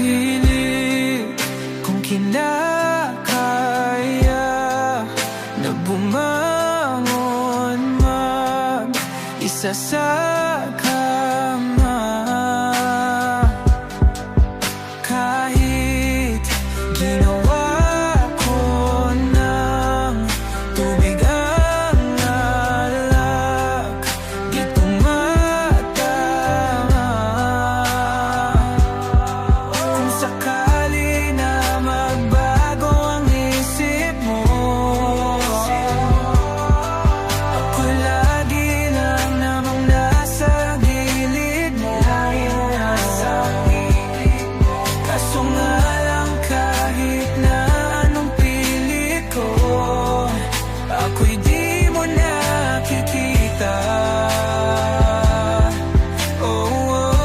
pilit kung kinakaya na bumangon mag-isa sa kama. Kahit ginawa ko ng tubig ang alak, di tumatama. Kung sakali na magbago ang isip mo, ako lagi lang namang nasa gilid mo. Kaso nga lang kahit na anong pilit ko, ako'y di mo nakikita. Oh, oh.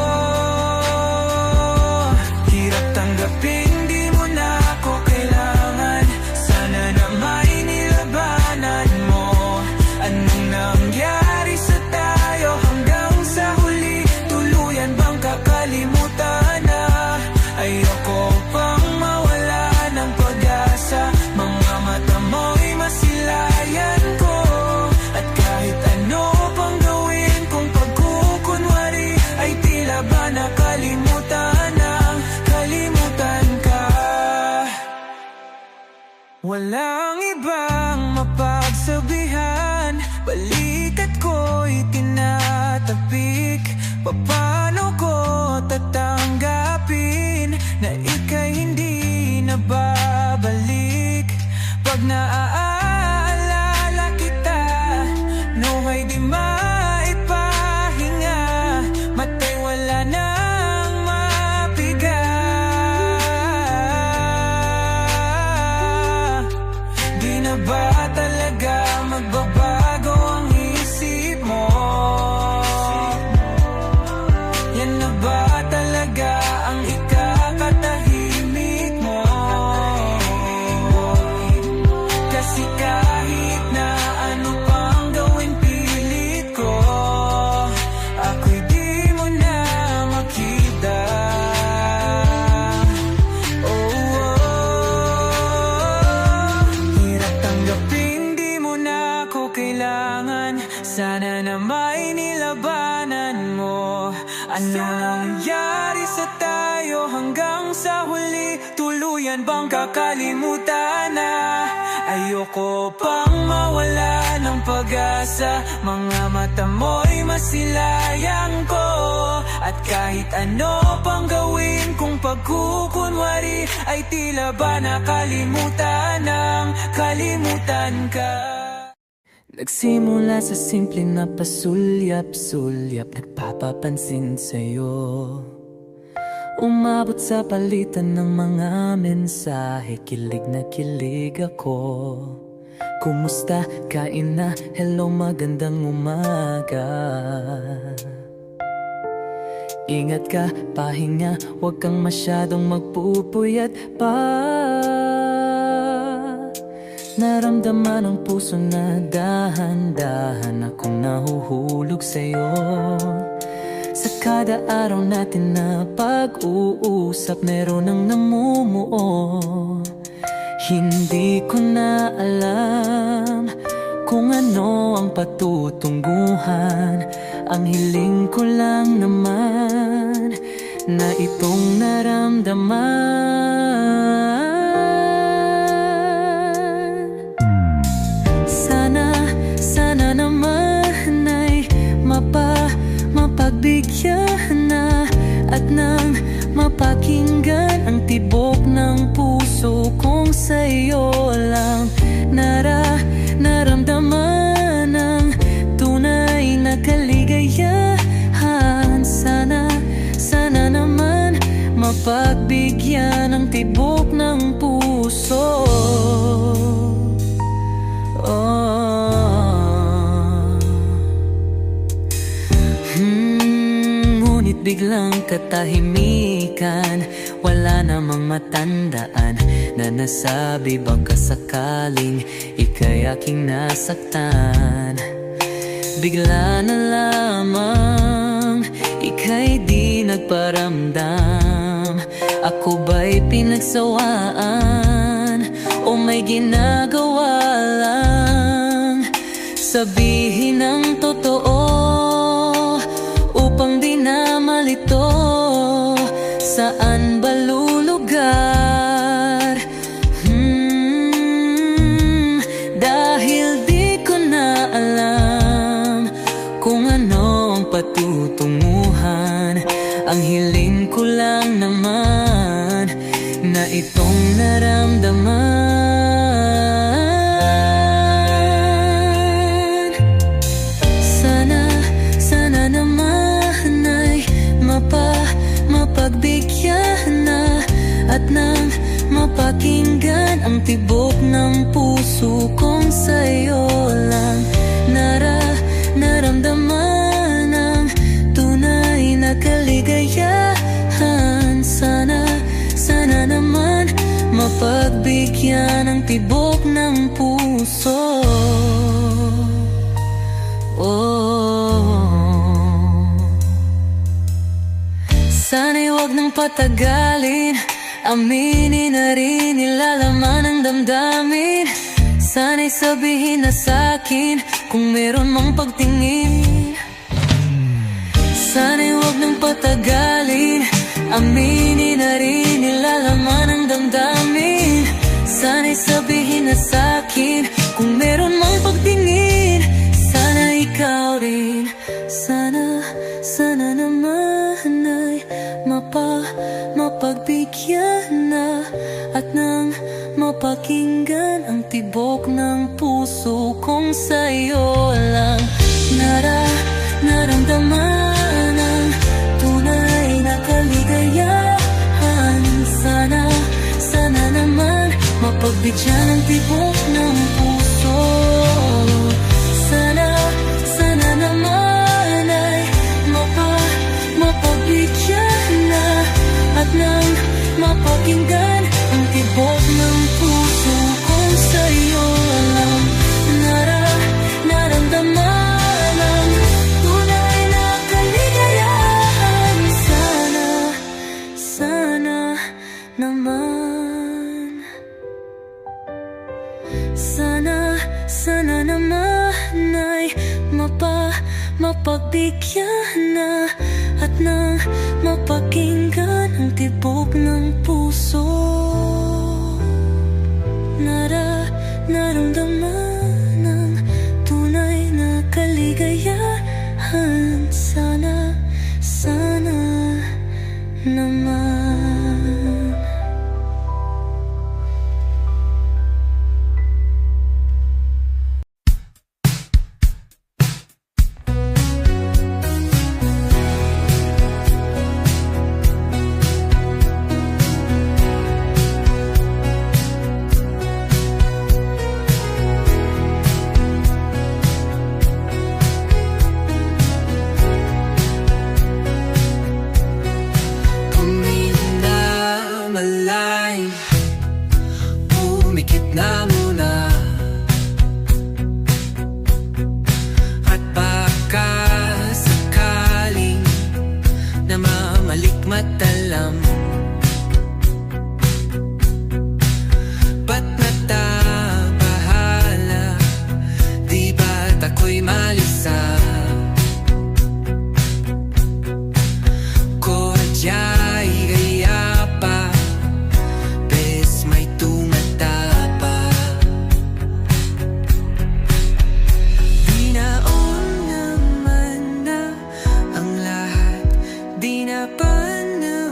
Hirap tanggapin, di mo na ako kailangan. Sana na may nilabanan mo. Anong nangyari sa tayo hanggang sa huli? Tuluyan bang kakalimutan na? Ayoko pang mawala ng pag-asa. Mga mata mo'y masilayan ko. At kahit ano pang gawin kung pagkukunwari, ay tila ba nakalimutan ang kalimutan ka. Walang ibang mapagsabihan, balikat ko'y tinatapik. Paano ko tatanggapin na ika'y hindi na babalik? Pag naaalala kita, nawa'y di maipahinga. Mata'y wala nang mapiga. Di na ba talaga magbabago ang isip mo? Yan na ba talaga ang ikakatahimik mo? Kasi kahit na ano pang gawin pilit ko, ako'y di mo na makita. Oh, oh. Hirap tanggapin, di mo na ako kailangan. Sana na may nilabanan mo. Ano nangyari sa tayo hanggang sa huli? Tuluyan bang kakalimutan na? Ayoko pang mawala ng pag-asa. Mga mata mo'y masilayan ko. At kahit ano pang gawin kung pagkukunwari, ay tila ba nakalimutan ng kalimutan ka. Nagsimula sa simple na pasulyap-sulyap, nagpapapansin sa'yo. Umabot sa palitan ng mga mensahe, kilig na kilig ako. Kumusta? Kain na? Hello, magandang umaga. Ingat ka, pahinga, huwag kang masyadong magpupuyat pa. Naramdaman ang puso na dahan-dahan akong nahuhulog sa'yo. Sa kada araw natin na pag-uusap, meron ang namumuo. Hindi ko na alam kung ano ang patutunguhan. Ang hiling ko lang naman na itong naramdaman. Sana naman ay mapagbigyan na at nang mapakinggan ang tibok ng puso kong sa'yo lang naramdaman ang tunay na kaligayahan. Sana naman mapagbigyan ang tibok ng puso. Ngunit biglang katahimikan, wala namang matandaan na nasabi baka sakaling ika'y aking nasaktan. Bigla na lamang ika'y di nagparamdam. Ako ko ba'y pinagsawaan o may ginagawa lang? Sabihin ang totoo upang di na malito. Saan ba lulugar? Dahil di ko na alam kung ano ang patutunguhan. Ang hiling ko lang naman na itong naramdaman. Sana naman ay mapagbigyan na at nang mapakinggan ang tibok ng puso kong sa'yo lang naramdaman ang tunay na kaligayahan. Sana naman mapagbigyan ang tibok ng puso. Sana'y wag nang patagalin, aminin na rin nilalaman ng damdamin. Sana'y sabihin na sa'kin kung meron mang pagtingin. Sana'y wag nang patagalin, aminin na rin nilalaman ng damdamin. Sana'y sabihin na sa'kin kung meron mang pagtingin. Sana ikaw rin, sana naman ay mapagbigyan na at nang mapakinggan ang tibok ng puso kong sa'yo lang naramdaman ang tunay na kaligayahan. Sana naman mapagbigyan ang tibok ng puso. Sana naman ay mapagbigyan na at nang mapakinggan ang tibok ng puso kong sa'yo lang naramdaman ang tunay na kaligayahan. Sana naman, sana naman ay mapagbigyan na at nang mapakinggan ang tibok ng puso. Naramdaman ang tunay na kaligayahan. Sana naman. Pumikit na muna at baka sakaling namamalikmatalam. Ba't natabahala? Di ba't ako'y malisa? Kodya'y gaya pa, bes may tumatapa. Di naon naman na ang lahat, di na pa naman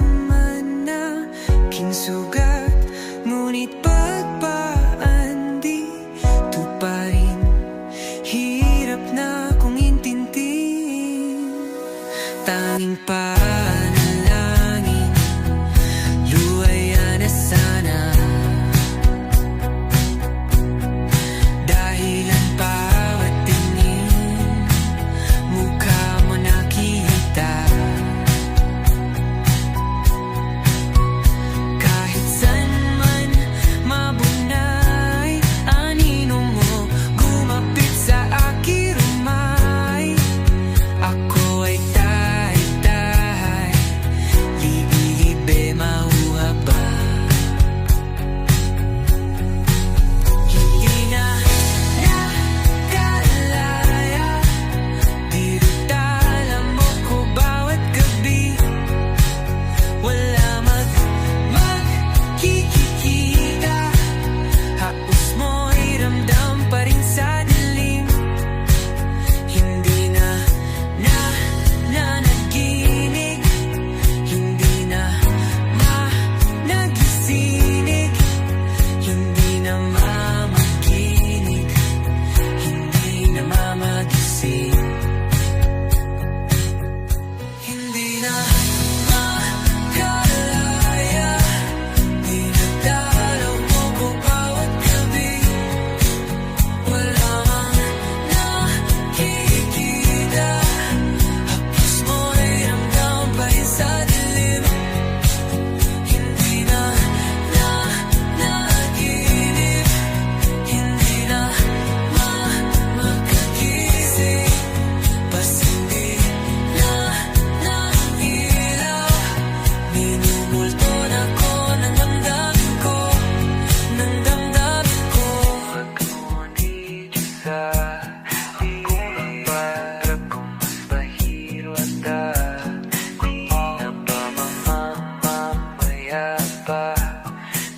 pa,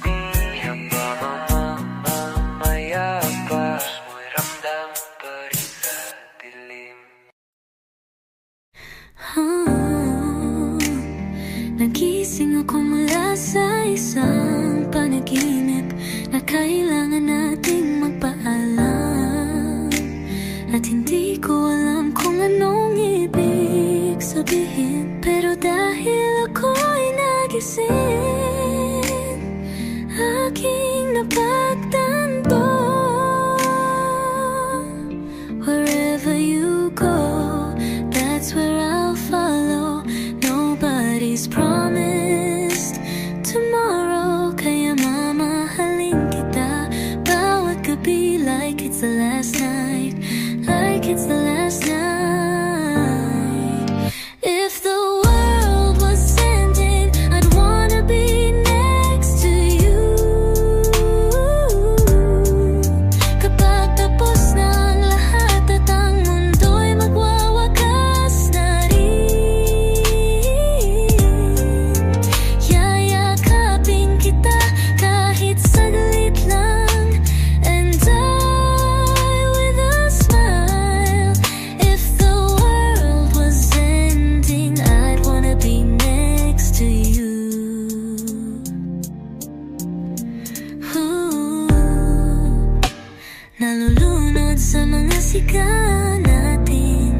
di ba mamamaya pa, mo'y ramdam pa rin sa dilim. Nagising ako mula sa isang panaginip na kailangan nating magpaalam, at hindi ko alam kung anong ibig sabihin. Pero dahil ako'y nagising, aking napagtanto, wherever you go, that's where I'll follow. Nobody's promised tomorrow, kaya mamahalin kita bawat gabi like it's the last night, like it's the last night. If the world was ending, I'd wanna be next to you. Kapag tapos na ang lahat at ang mundo'y magwawakas na rin, yayakapin kita kahit saglit lang, and die with a smile. If the world was ending, I'd wanna be next to you. Nalulunod sa mga siga natin,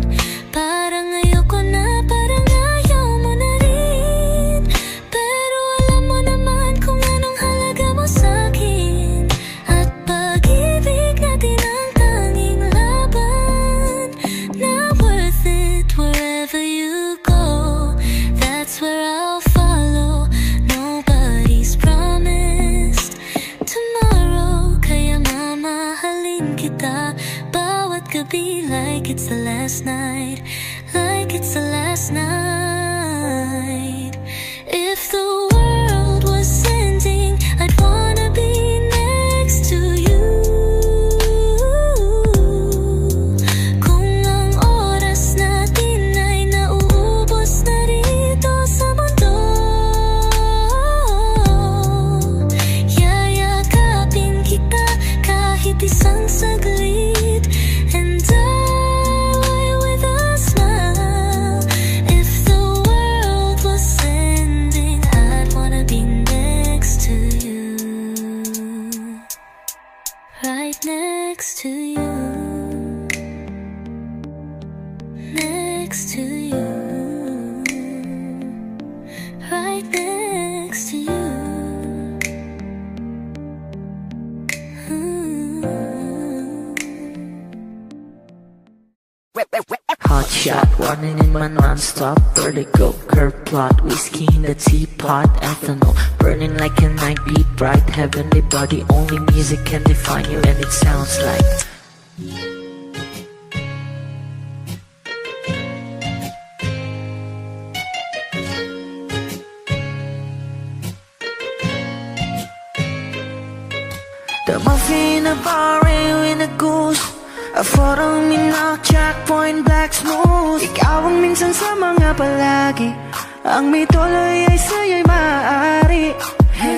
parang ayoko na, parang ayaw mo na rin. Pero alam mo naman kung anong halaga mo sa'kin, at pag-ibig natin ang tanging laban na worth it. Wherever you go, that's where I'll follow. Nobody's promised tomorrow, kaya mamahalin kita bawat gabi like it's the last night, like it's the last night. If the world was ending, I'd wanna be next to you. Kung ang oras natin ay nauubos na rito sa mundo, yayakapin kita kahit isang saglit, and die with a smile. If the world was ending, I'd wanna be next to you, right next to you, next to you, right next to you. Hot shot, running in my non-stop vertigo. Curve plot, whiskey in the teapot, ethanol burning like a night, beat bright, heavenly body. Only music can define you, and it sounds like the muffin, a bar, in a goose. A photo mina, checkpoint, black smooth. Ikaw ang minsan sa mga palagi, ang may tuloy ay sa'yo'y maaari.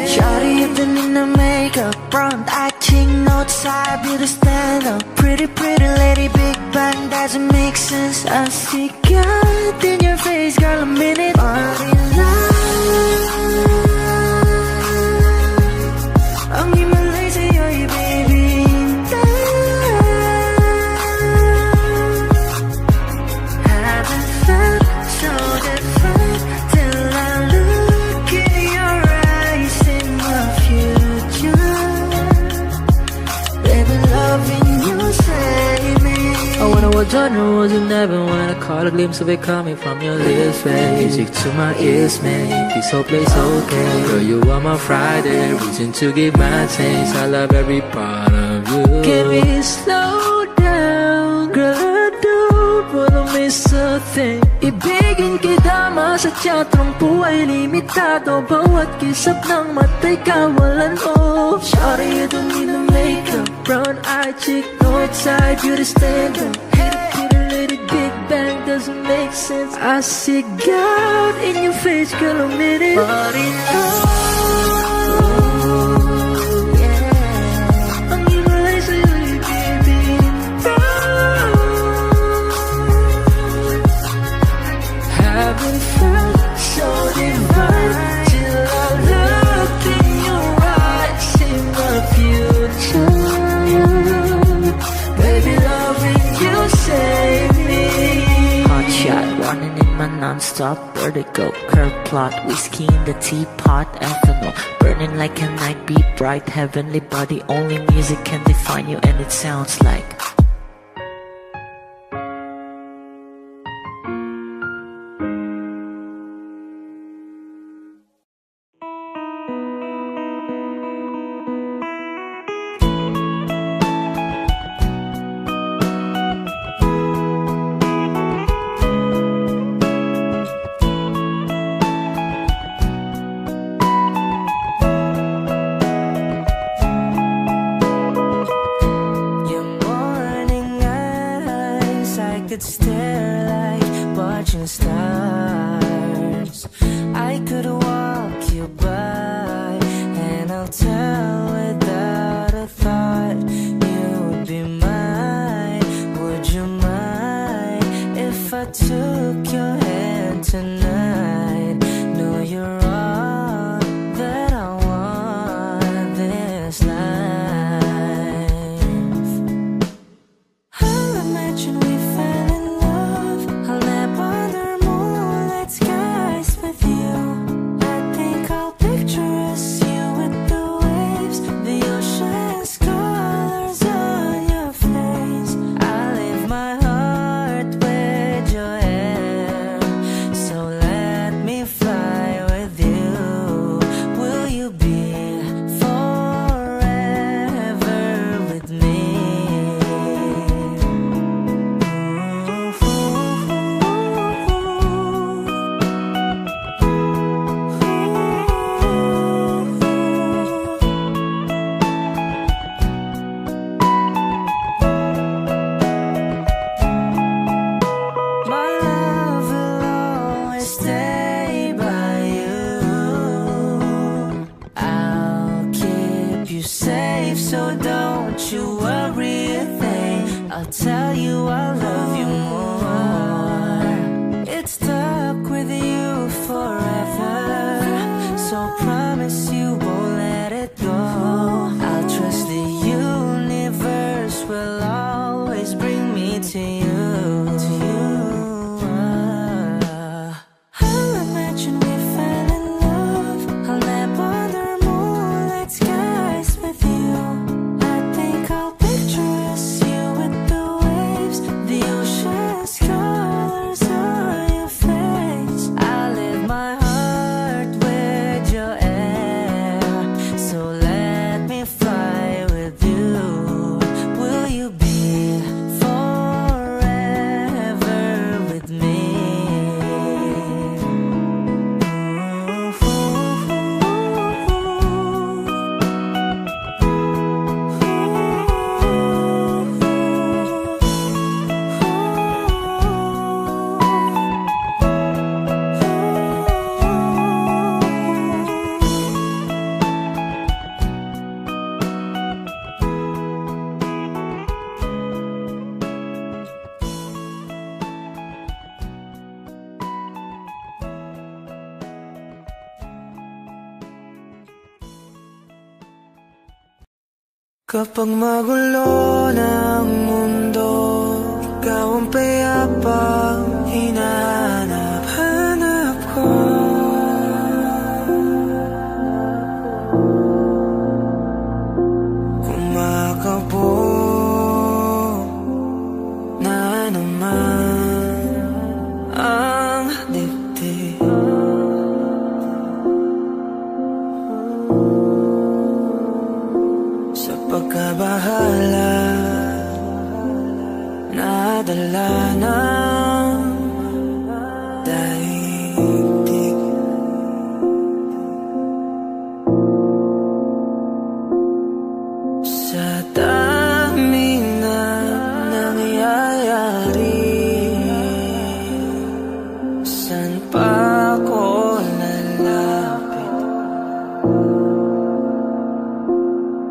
Shawty, you've been in the makeup, front eye, cheek, notes, side, beauty stand up. Pretty, pretty lady, big bang, doesn't make sense. I see God in your face, girl, a minute. Body love, ang himalay sa'yo'y baby. Haven't felt so different till I look in your eyes in the future. Baby, loving you save me. I wonder what genre was in heaven when I caught a glimpse of it coming from your lips, babe. Music to my ears, man. This whole place okay. Girl, you are my Friday, reason to give my taste. I love every part of you. Can we slow down, girl? I don't wanna miss a thing. Ibigin kita, sa teatrong buhay limitado. Bawat kisap ng mata'y kawalan mo. Shawty, you don't need no makeup, brown eye, cheek, north side, beauty stand up. Pretty lady, big bang, doesn't make sense. I see God in your face, girl, a minute. Body love, non-stop vertigo. Curve plot, whiskey in the teapot, ethanol burning like a night, be bright, heavenly body. Only music can define you, and it sounds like could stare like watching stars. I could walk you by, and I'll tell without a thought you would be mine. Would you mind if I took your hand tonight? No, you're all that I want this life. I'll imagine we fell in love. I'll nap under moonlit skies with you. I think I'll picture us, you with the waves, the ocean's colors on your face. I'll leave my heart with your hair, so let me fly with you. Will you be forever with me? My love will always stay by you. I'll keep you safe, so don't you worry a thing. I'll tell you I love you more. It's stuck with you forever, so promise you won't let it go. I'll trust the universe will always bring me to you. I'll imagine we fell in love. I'll nap under moonlit skies with you. I think I'll picture us, you with the waves, the ocean's colors on your face. I'll leave my heart with your air, so let me fly with you. Will you be forever with me? Kapag magulo ng mundo, ikaw ang payapang hinahanap-hanap ko. Kumakabog na naman ang dibdib. Sa pagkabahala, nadala ng daigdig. Sa dami na nangyayari, saan pa ako lalapit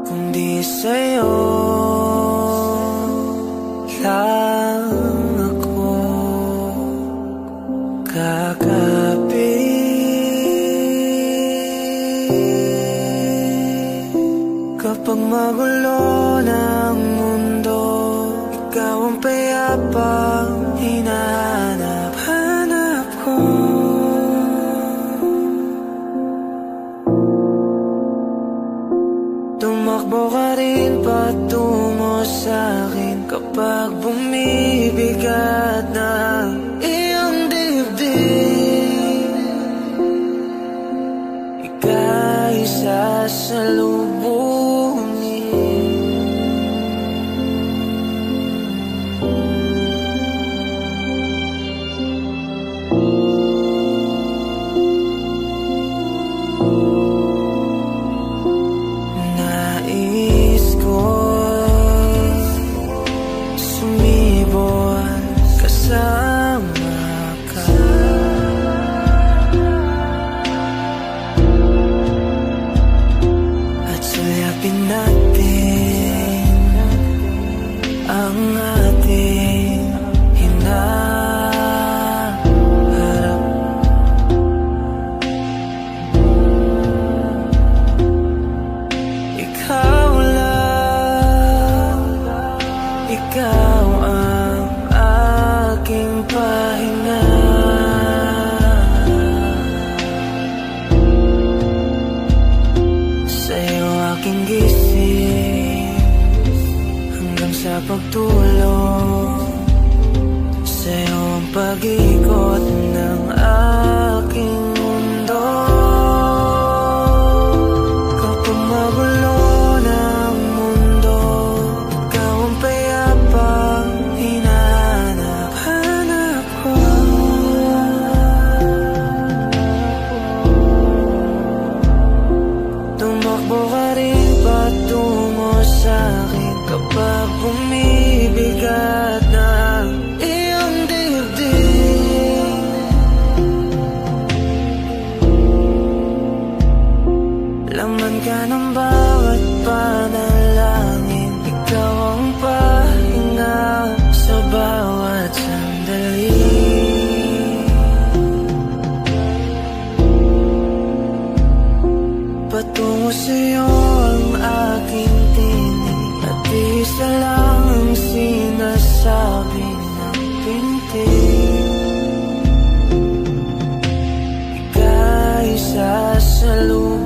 kundi sa'yo lang ako kakapit. Kapag magulo ng mundo, ikaw ang payapang hinahanap-hanap ko. Tumakbo ka rin patungo sa'kin kapag bumibigat na iyong dibdib. Ika'y sasalubungin. Nais ko sumibol kasama ka. At suyapin natin ang ating hinaharap. Ikaw lang, ikaw ang aking pahinga. Sa'yo aking gising hanggang sa pagtulog. Sa'yo ang pag-ikot ng aking mundo. Kapag magulo ng mundo, ikaw ang payapang hinahanap ko. Tumakbo ka rin patungo sa'kin kapag bumibigat na iyong dibdib. Laman ka ng bawat panalangin. Ikaw ang pahinga sa bawat sandali. Patungo sa'yo ang aking tinig, at isa lang ang sinasabi ng pintig. Ika'y sasalubungin.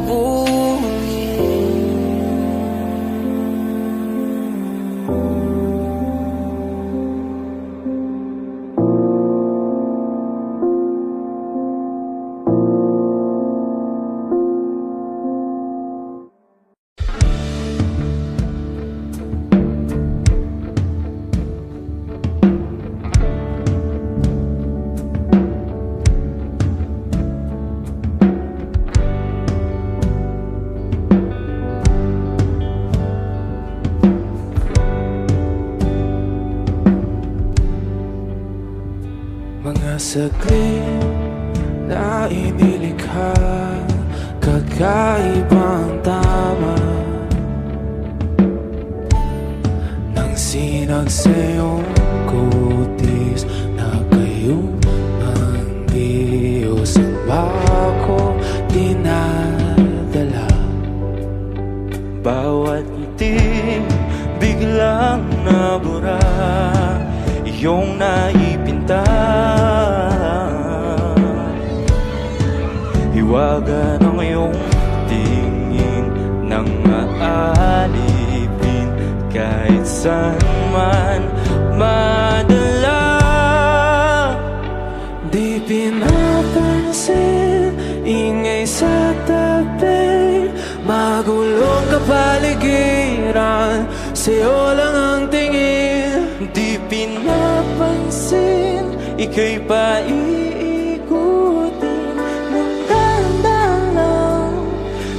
Mga saglit na inilikha, kakaibang tama nang sinag sa iyong kutis na kayong ang Diyos ang bako dinadala. Bawat ngiti biglang nabura, iyong naipinta. Hiwaga ng iyong tingin nang maalipin kahit saan man madala. Di pinapansin, ingay sa tabi, magulong kapaligiran, sa'yo lang ang tingin. Di pinapansin, ika'y paiikutin ng dahan-dahan lang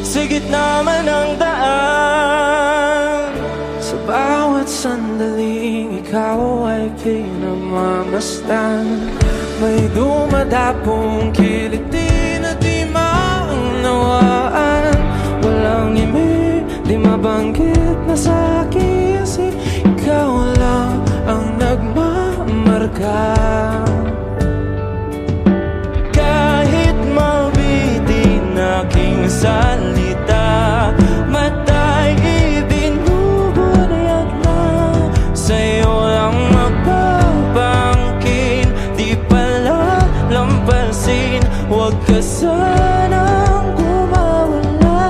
sa gitna man ng daan. Sa bawat sandaling ikaw ay pinagmamasdan, may dumadapong kiliti na di maunawaan. Walang imi, di mabanggit na sa aking isip, ikaw lang ang nagmamarka. Kahit mabitin aking salita, matay ibinubunayag na, sa'yo lang magpapangkin. Di pala lampasin, huwag ka sanang kumawala.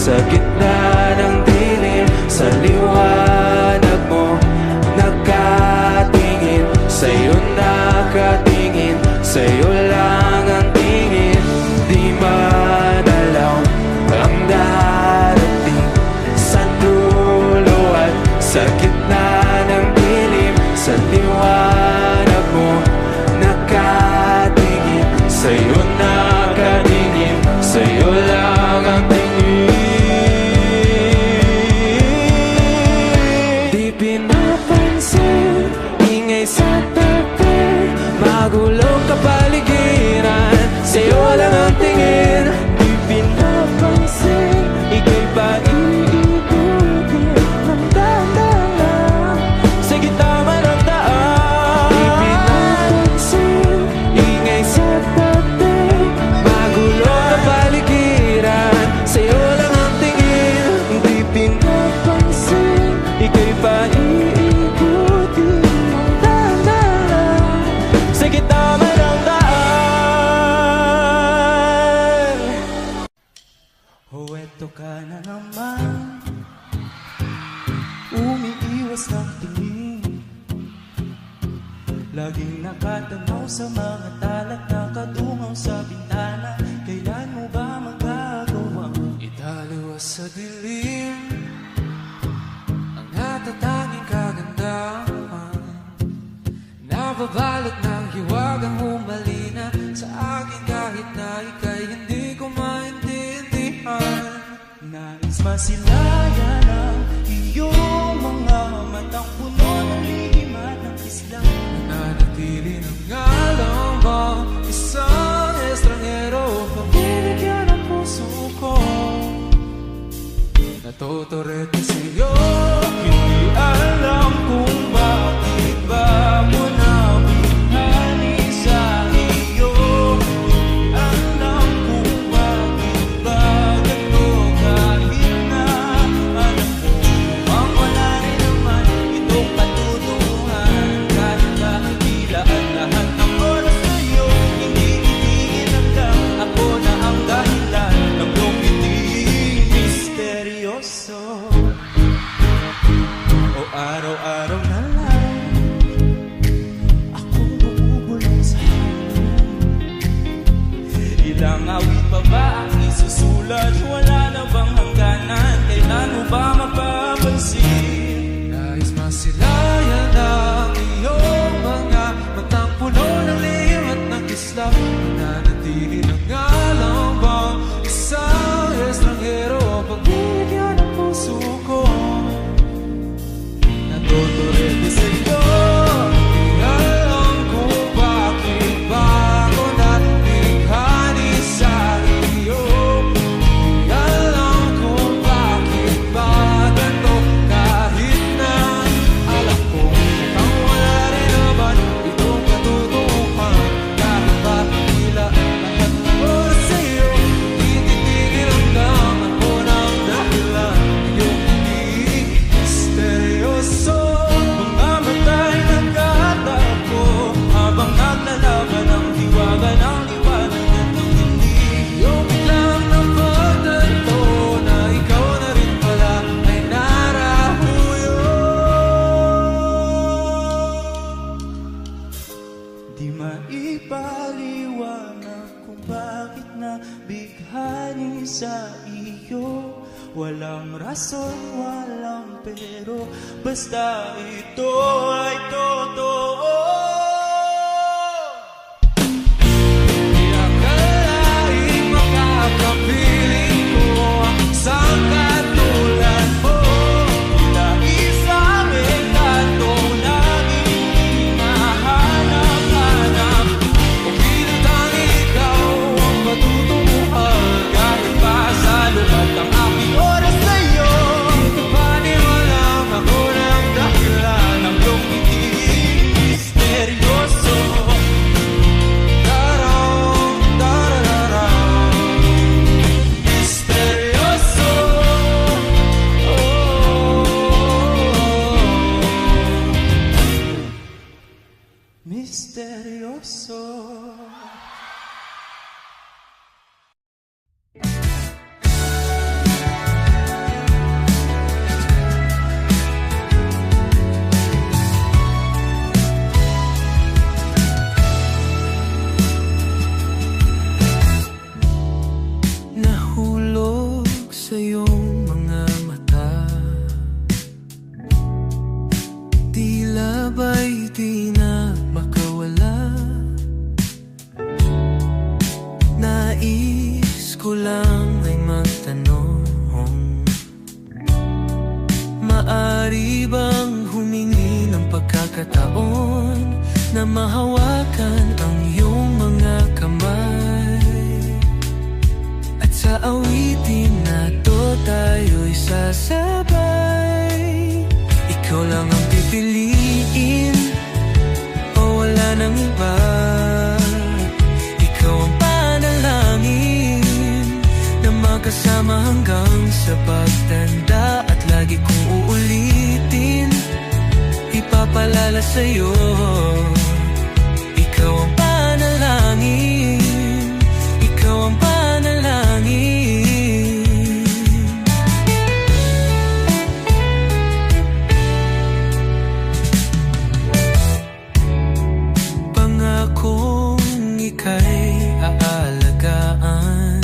sa gitna ng dilim, sa liwanag mo nakatingin, sa'yo nakatingin, sa'yo lang ang tingin. Di madalaw ang darating sa dulo at sa gitna ng dilim, sa liwanag mo nakatingin, sa'yo nakatingin, sa'yo lang ang tingin. Di pinapansin, ingay sa tabi, magulong kapaligiran, sa'yo lang ang tingin. Di pinapansin, ika'y ba iikutin ng dahan-dahan sa gitna ng daan. Di pinapansin, ingay sa tabi, magulong kapaligiran, sa'yo lang ang tingin. Di pinapansin, ika'y ba iikutin ng dahan-dahan sa gitna ng daan. Oh, eto ka na naman, umiiwas ng tingin, laging nakatanaw sa mga talat, nakadungaw sa bintana. Kailan mo ba magagawa italiwas sa dilim ang natatanging kagandahan, nababalot ng hiwagang humalina sa akin kahit na ika'y hindi ko maintindihan. Nais masilayan ang iyong mga matang puno ng lihim at ng islang nananatili ng alam ba isang estranghero, pabibigyan ang puso ko. Natuturete sa'yo, hindi alam kung bakit ba mo nabihani sa iyo. Hindi alam kung bakit ba ganito, kahit na alam ko ang wala rin naman itong katutuhan. Kahit na tila ang lahat ng oras sa'yo, hindi itingin hanggang ako na ang dahilan ng iyong piting misteryoso. O araw-araw na lang akong bumubulong sa hangin. Ilang awit pa ba ang isusulat? Wala na bang hangganan? Kailan mo ba mapapansin? Nais masilayan ang iyong mga matang puno ng lihim at ng kislap, nananatili ng alam bang isang estranghero, pagbibigyan ang puso ko. Natuturete sa'yo, di alam kung bakit ba ako nabighani sa iyo. Di alam kung bakit ba ganito, kahit na alam kong ang wala rin naman itong katutuhan. Kahit ba tila lahat ng oras sa'yo, tititigil hanggang ako ng dahilan ng iyong pagiging misteryoso. Mga mata'y nagkatapo habang naglalaban ang hiwaga ng liwanag at ng hindi. Yung biglang napagtanto na ikaw na rin pala ay narahuyo. Di maipaliwanag kung bakit nabighani sa iyo. Walang rason, walang pero, basta ito ay totoo. Di akalaing makakapiling ko ang isang katulad mo. Tila isang ekatong laging mahanap-hanap. Kung pinatang ikaw ang patutunguhan, kahit pa sa lumat ng aking oras sa'yo, di ka paniwalang ako ng dahilan ng iyong ngiti. Maaari bang humingi ng pagkakataon na mahawakan ang iyong mga kamay? At sa awitin na to tayo'y sasabay. Ikaw lang ang pipiliin o wala nang iba. Ikaw ang panalangin na magkasama hanggang sa pagtanda. At lagi kong uulitin, ipapalala sa'yo. Ikaw ang panalangin, ikaw ang panalangin. Pangakong ika'y aalagaan,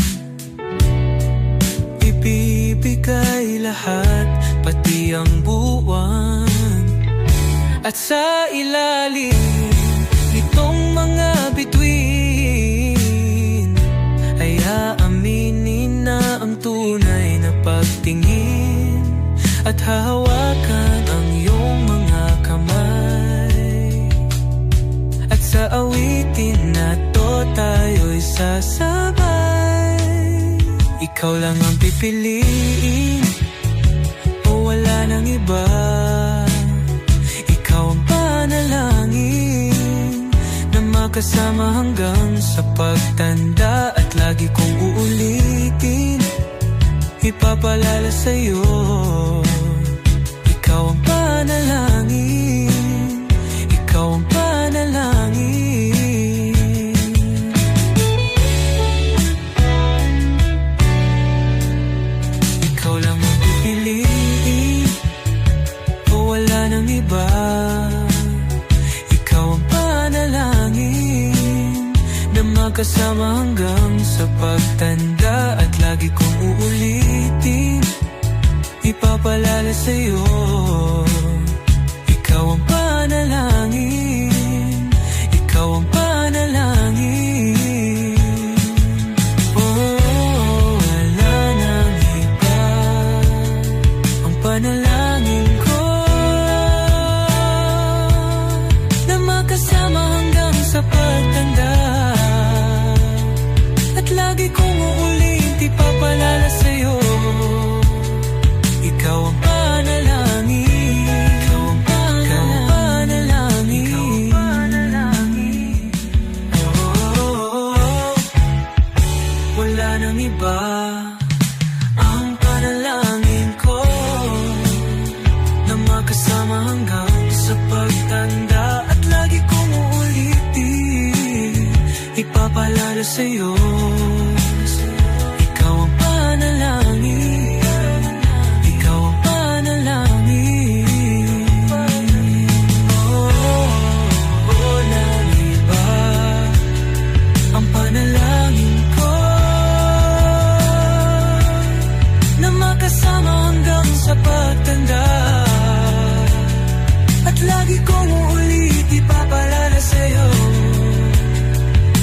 ibibigay lahat, pati ang buwan. At sa ilalim nitong mga bituin ay aaminin na ang tunay na pagtingin. At hahawakan ang iyong mga kamay. At sa awitin na to tayo'y sasabay. Ikaw lang ang pipiliin o wala nang iba. Ikaw ang panalangin na makasama hanggang sa pagtanda. At lagi kong uulitin, ipapalala sa'yo. Ikaw ang panalangin, ikaw ang panalangin. Ikaw lang ang pipiliin o wala nang iba. Ikaw ang panalangin na magkasama hanggang sa pagtanda. At lagi kong uulitin, ipapalala sa'yo. Ikaw ang panalangin, ikaw ang panalangin. Oh, wala nang iba. Ang panalangin ko na makasama hanggang sa pagtanda. At lagi kong uulit, ipapalala sa'yo. Ikaw ang panalangin, ikaw ang panalangin, ikaw ang panalangin. Oh, wala nang iba. Ang panalangin ko na makasama hanggang sa pagtanda. At lagi kong uulitin, ipapalala sa'yo. Ikaw ang panalangin, ikaw ang panalangin. Oh, walang iba. Ang panalangin ko na makasama hanggang sa pagtanda. At lagi kong uulit, ipapalala sa'yo.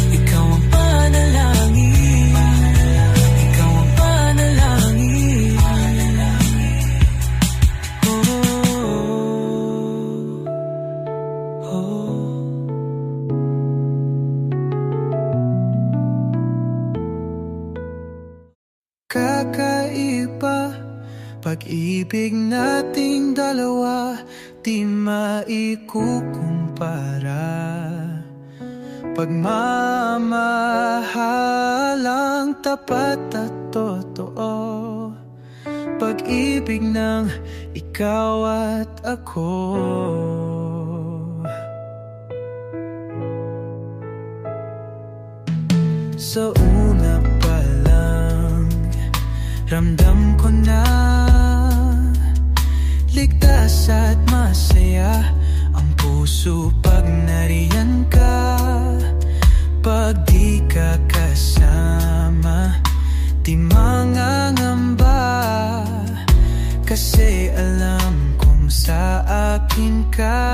Ikaw ang panalangin, ikaw ang panalangin. Oh, oh. Kakaiba pag-ibig nating dalawa, di maikukumpara. Pagmamahalang tapat at totoo, pag-ibig ng ikaw at ako. Sa una pa lang, ramdam ko na ligtas at masaya ang puso pag nariyan ka. Pag di ka kasama, di mangangamba, kasi alam kong sa akin ka.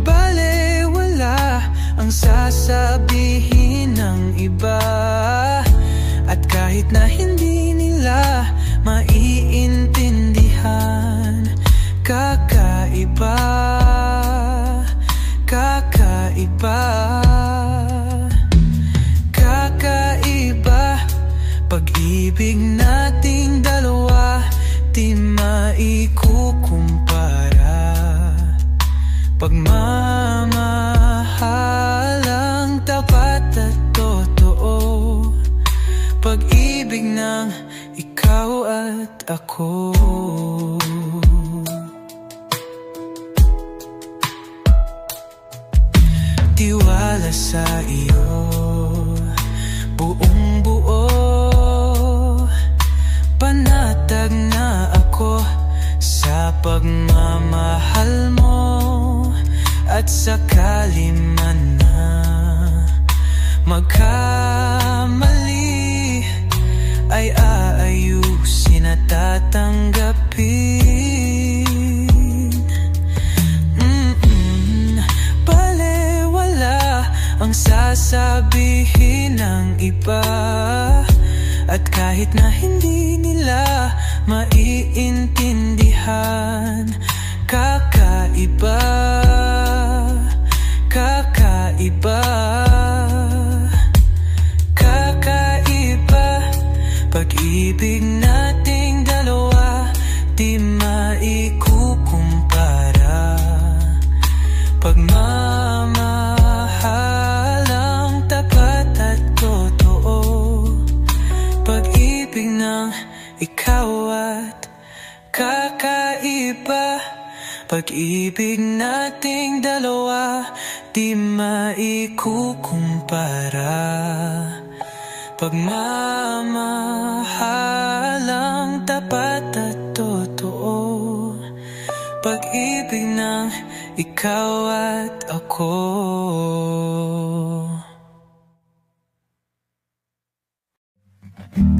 Bale wala ang sasabihin ng iba, at kahit na hindi nila maiintindihan. Kakaiba, kakaiba, kakaiba. Pag-ibig nating dalawa, di maikukumpara. Pagmamahalang tapat at totoo, pag-ibig ng ikaw at ako. Tiwala sa iyo, buong buo. Panatag na ako sa pagmamahal mo. At sakali man na magkamali, ay aayusin at tatanggapin. Balewala ang sasabihin ng iba, at kahit na hindi nila maiintindihan. Kakaiba, kakaiba, kakaiba. Pag-ibig nating dalawa, di maikukumpara. Pagmamahalang tapat at totoo, pag-ibig ng ikaw at kakaiba. Pag-ibig nating dalawa, di maikukumpara. Pagmamahalang tapat at totoo, pag-ibig ng ikaw at ako.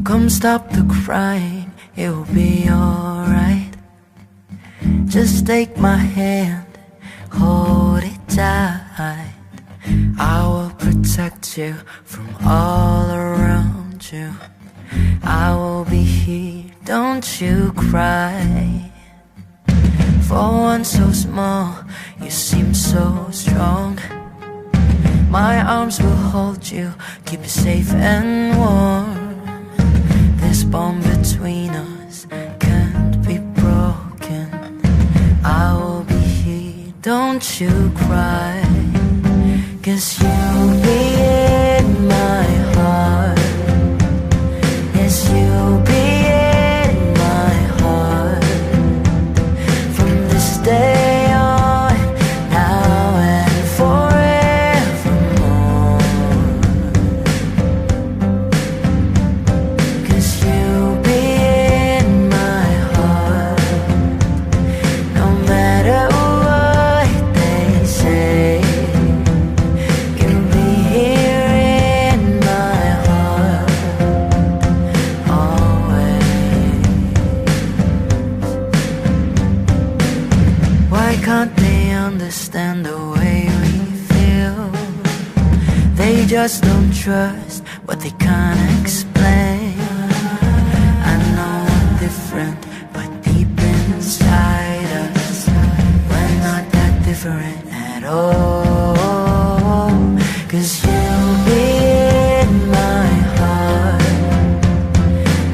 Come stop the crying, it will be alright. Just take my hand, hold it tight. I will protect you from all around you. I will be here, don't you cry. For one so small, you seem so strong. My arms will hold you, keep you safe and warm. This bond between us can't be broken. I will be here, don't you cry. 'Cause you'll be in my heart. Yes, you'll be in my heart. From this day on, now and forevermore. 'Cause you'll be in my heart. No matter what they say, you'll be here in my heart always. Why can't they understand the way we feel? They just don't trust what they can't explain. I know we're different, but deep inside us, we're not that different at all. 'Cause you'll be in my heart.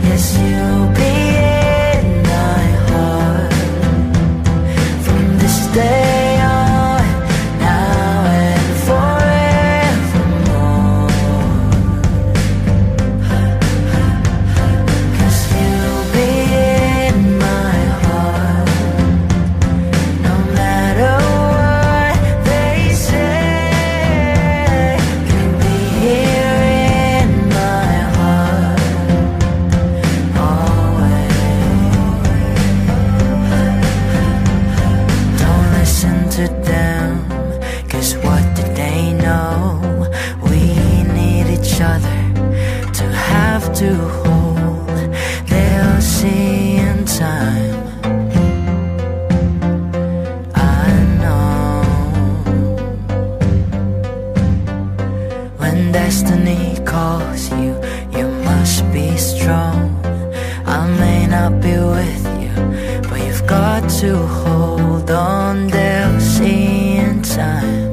Yes, you'll be in my heart. From this day on, now and forevermore. 'Cause you'll be in my heart. No matter what they say, you'll be here in my heart always. Don't listen to them, 'cause what did they know? We need each other to have to hold. They'll see in time, I know. When destiny calls you, you must be strong. I may not be to hold on, they'll see in time.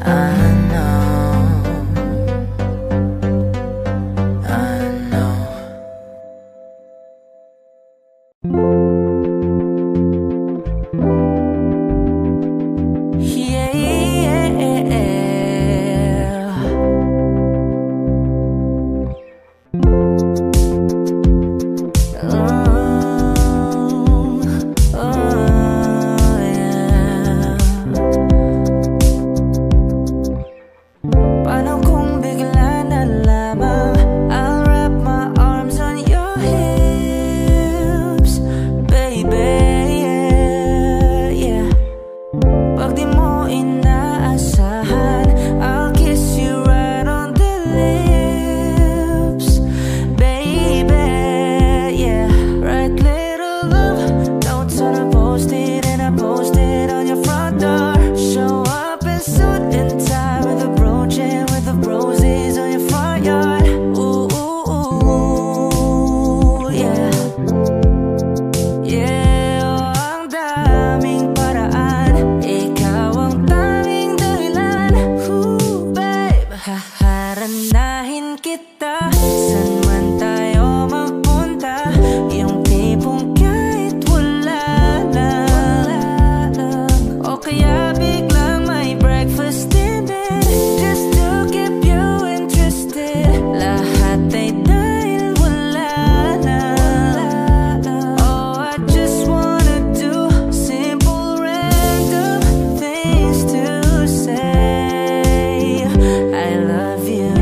I know, I know. Paano kung bigla na lamang I'll wrap my arms on your hips, baby, yeah, yeah. Pag di mo inaasahan I'll kiss you right on the lips, baby, yeah. Write little love notes on a post-it and I post it on your front door. Show up in suit and tie with a brooch and with the roses on your front yard. Ooh, ooh, ooh, yeah. Yeah, oh, ang daming paraan. Ikaw ang tanging dahilan. Ooh, babe, haharanahin kita. San man tayo magpunta. Yung tipong kahit wala lang. O kaya biglang may breakfast in bed just to keep you interested. Lahat ay dahil wala lang. Oh, I just wanna do simple random things to say I love you.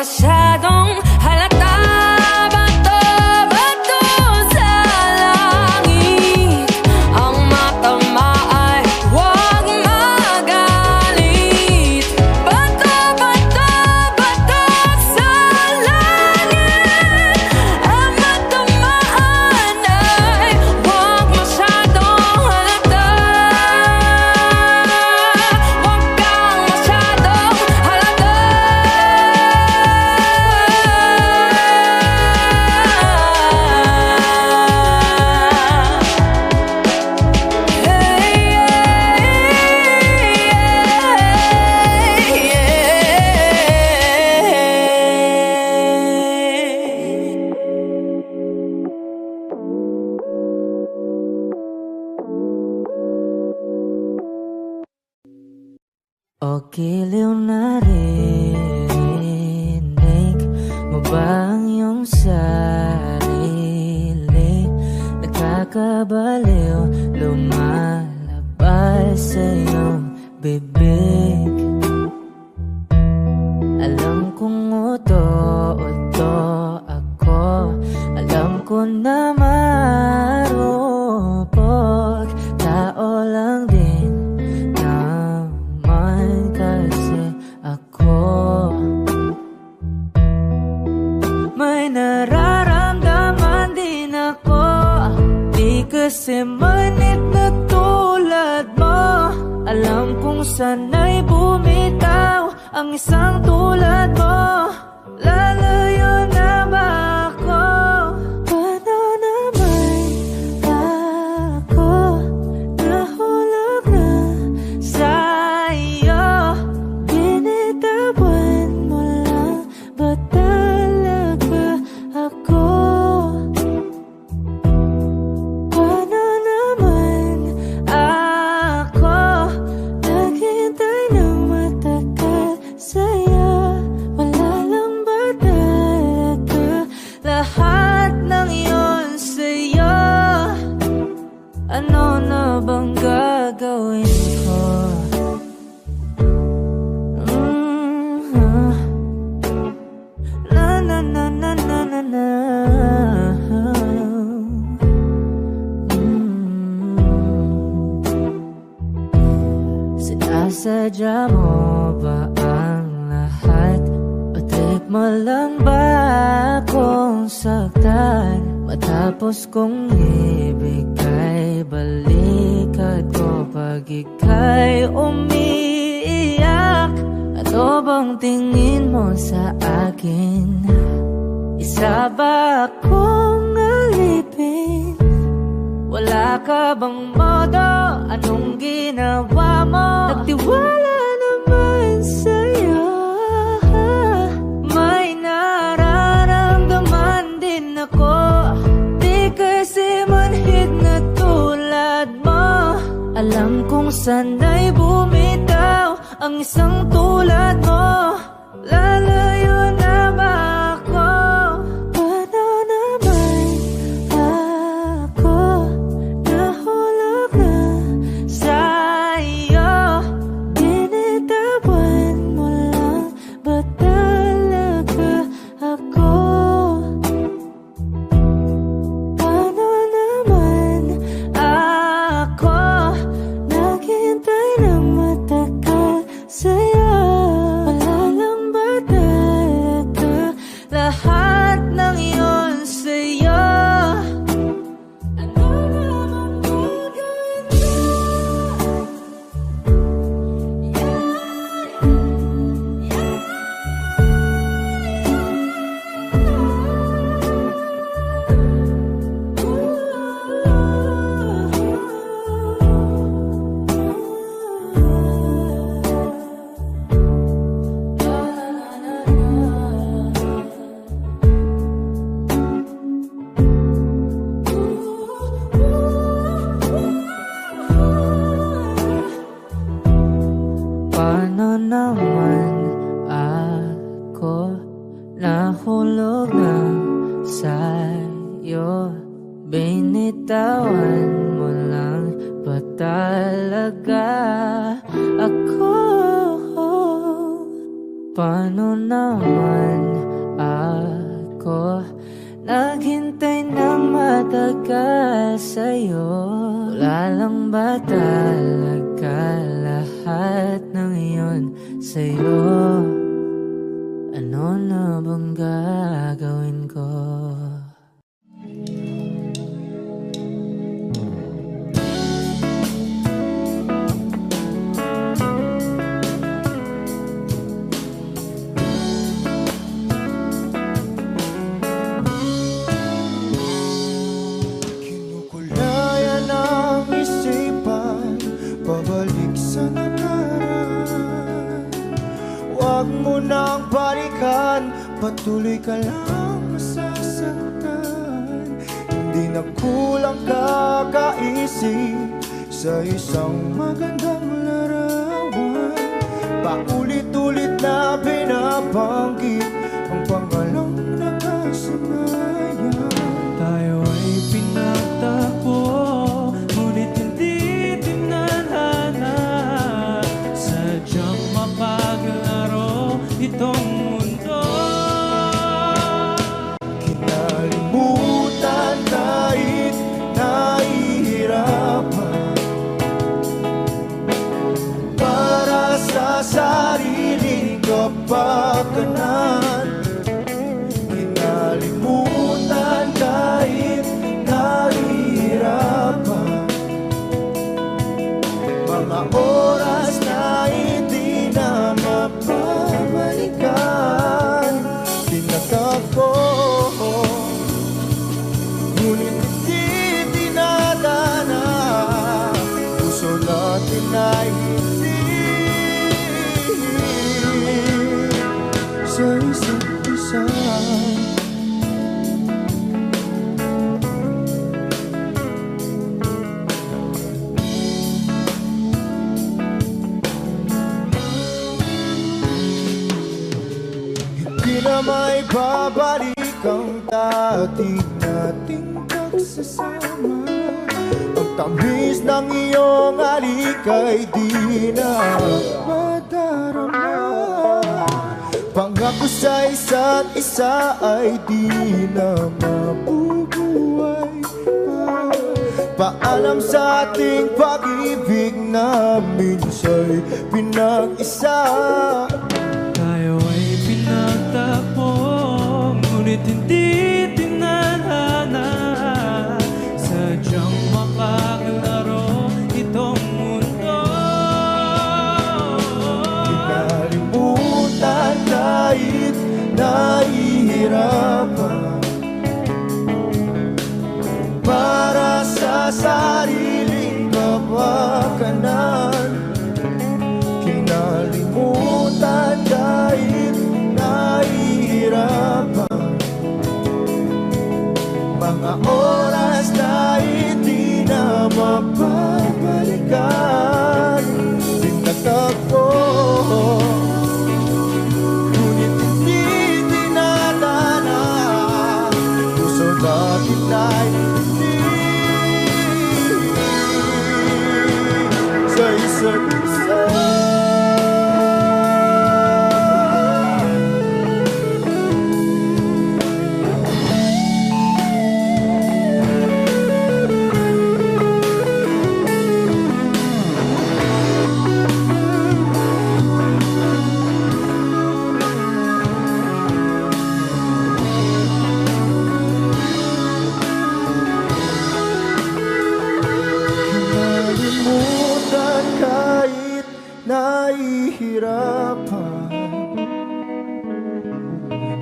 masyadong halata. Bato-bato sa langit, ang matama ay huwag magalit. Bato-bato, bato sa langit, ang matamaan ay huwag masyadong halata. Huwag kang masyadong halata. O giliw na rinig mo ba ang iyong sarili? Nakakabaliw, lumalabas sa iyong bibig. Alam kong uto-uto ako, alam ko na marupok, tao lang din naman kasi ako. May nararamdaman din ako, di kasi manit na tulad mo. Alam kong sana'y bumitaw ang isang tulad mo. Lalayo na ba ako? Paano naman ako nahulog na sa iyo? Binitawan mo lang ba talaga ako? Paano naman ako naghintay ng matagal sa'yo? Wala lang ba talaga lahat ng iyon sa'yo? Ano na bang gagawin ko? Na na na na na na na. Sinasadya mo ba ang lahat? O trip mo lang ba akong saktan? Matapos kong ibigay balikat ko pag ika'y umiiyak. Ano bang tingin mo sa akin? Isa ba akong alipin? Wala ka bang modo? Anong ginawa mo? Nagtiwala naman sa'yo. May nararamdaman din ako, di kasi manhid na tulad mo. Alam kong sana'y bumitaw ang isang tulad mo. Lalayo na ba ako? Paano naman ako nahulog na sa iyo? Binitawan mo lang ba talaga ako? Paano naman ako naghintay ng matagal sa'yo? Paano naman ako naghintay ng matagal sa'yo? Wala lang ba talaga lahat ng iyon sa'yo? Ano na bang gagawin ko? Kinukulayan ang isipan, pabalik sa nakaraan. Huwag mo nang balikan, patuloy ka lang masasaktan. Hindi na kulang kakaisip sa isang magandang larawan. Paulit-ulit na binabanggit ang pangalang nakasanayan. Tayo ay pinagtagpo, ngunit hindi tinadhana. Sadyang mapaglaro itong mundo. Kinalimutan kahit nahihirapan, para sa sariling kapakanan. Kinalimutan kahit nahihirapan, mga oras na hindi na mapabalikan. Tinatagpo, ngunit hindi dinadana. Puso natin ay hindi sa isa't isa. Hindi na may babalik ang dati nating pagsasama. Ang tamis ng iyong halik ay di na madarama. Pangako sa isa't isa ay di na mabubuhay pa. Paalam sa ating pag-ibig na minsa'y pinag-isa. Tayo ay pinagtagpo, ngunit hindi tinadhana. Sadyang makaglaro itong mundo. Kinalimutan kahit nahihirapan, para sa sariling kapakanan. Kinalimutan kahit nahihirapan, mga oras na hindi na mapabalikan. Tinatagpo, ngunit hindi dinadana. Puso natin ay hindi sa isa't isa. Kinalimutan kahit nahihirapan,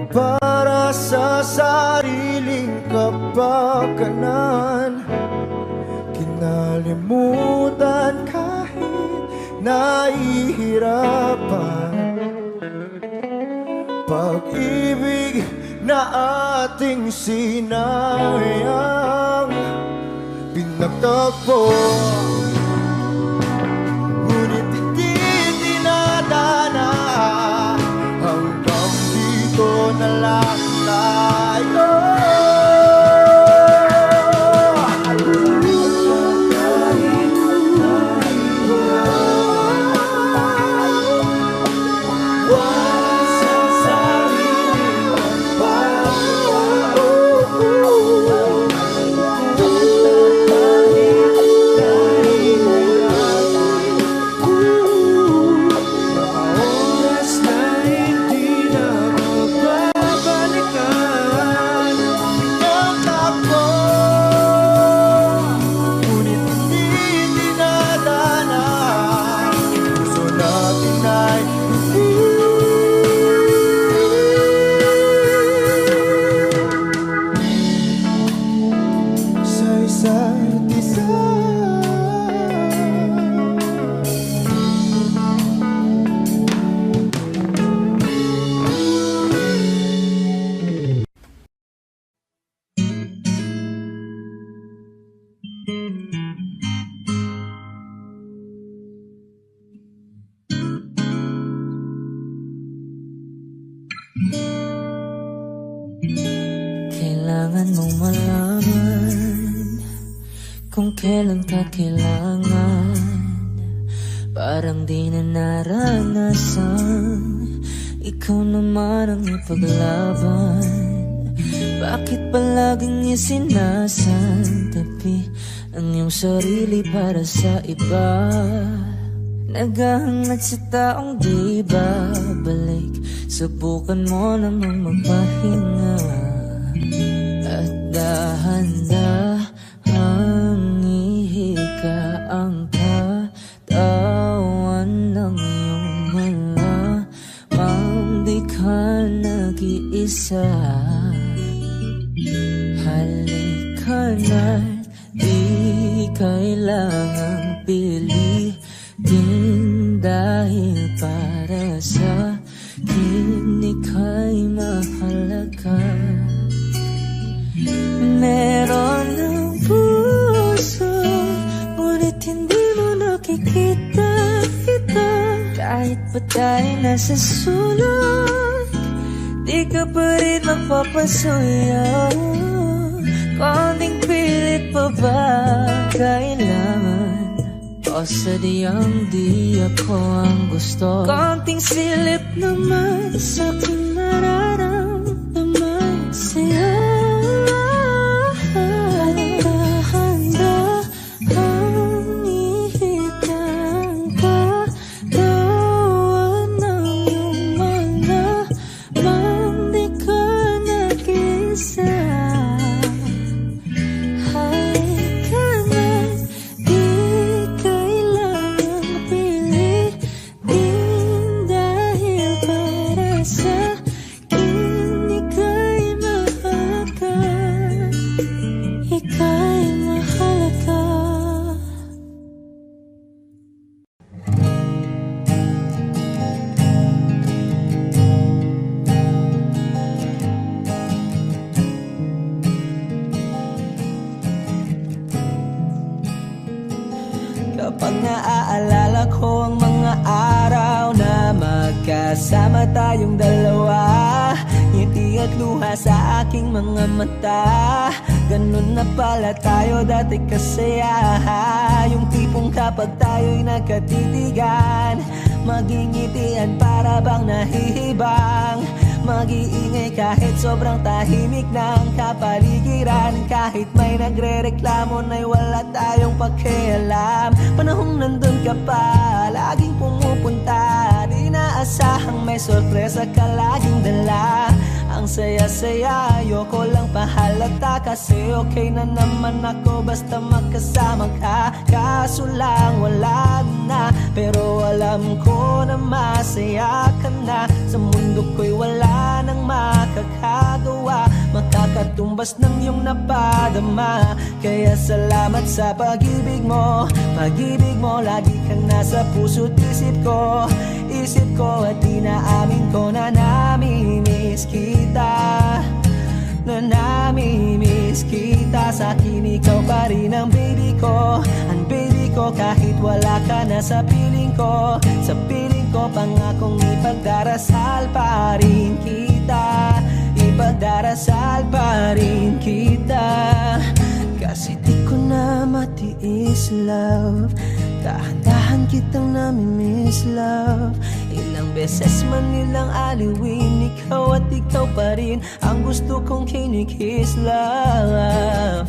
para sa sariling kapakanan. Kinalimutan kahit nahihirapan, pag-ibig na ating sinayang. Pinagtagpo, ngunit hindi dinadana. Hanggang dito na lang tayo. Wala sa Kailangan mong malaman kung kailan ka kailangan. Parang di na naranasan, ikaw naman ang ipaglaban. Bakit palaging isinasantabi ang iyong sarili para sa iba? Naghahangat sa taong di babalik, subukan mo namang magpahinga. At dahan-dahang ihika ang katawan ng iyong malamang di ka nag-iisa. Halika na't di kailangang pilitin, dahil para sa akin ika'y mahalaga. Meron ng puso, ngunit hindi mo nakikita ito. Kahit pa tayo nasa sulok, di ka pa rin magpapasuyo. Konting pilit pa ba kailangan? O sadyang di ako ang gusto? Konting silip naman sa aking nararamdaman sa'yo. Dahan-dahang ihika ang katawan ng iyong malamang di ka nag-isa. Kapag naaalala ko ang mga araw na magkasama tayong dalawa, ngiti at luha sa aking mga mata. Ganun na pala tayo dati kasaya, yung tipong kapag tayo'y nagkatitigan, magingitian para bang nahihibang. Mag-iingay kahit sobrang tahimik ng kapaligiran. Kahit may nagre-reklamo na'y wala tayong pakialam. Panahong nandun ka pa, laging pumupunta, di naasahang may sorpresa ka laging dala. Ang saya-saya, ayoko lang pahalata, kasi okay na naman ako basta magkasama ka. Kaso lang wala na, pero alam ko na masaya ka na. Sa mundo ko'y wala nang makakagawa, makakatumbas ng iyong napadama. Kaya salamat sa pag-ibig mo, pag-ibig mo. Lagi kang nasa puso't isip ko, at inaamin ko na namimiss kita, na namimiss kita. Sa akin ikaw pa rin ang baby ko, ang baby ko. Kahit wala ka na sa piling ko, sa piling ko pangakong ipagdarasal pa rin kita, ipagdarasal pa rin kita. Kasi di ko na matiis, love, dahan-dahan kitang namimiss, love. Ilang beses man nilang aliwin, ikaw at ikaw pa rin ang gusto kong kinikiss, love.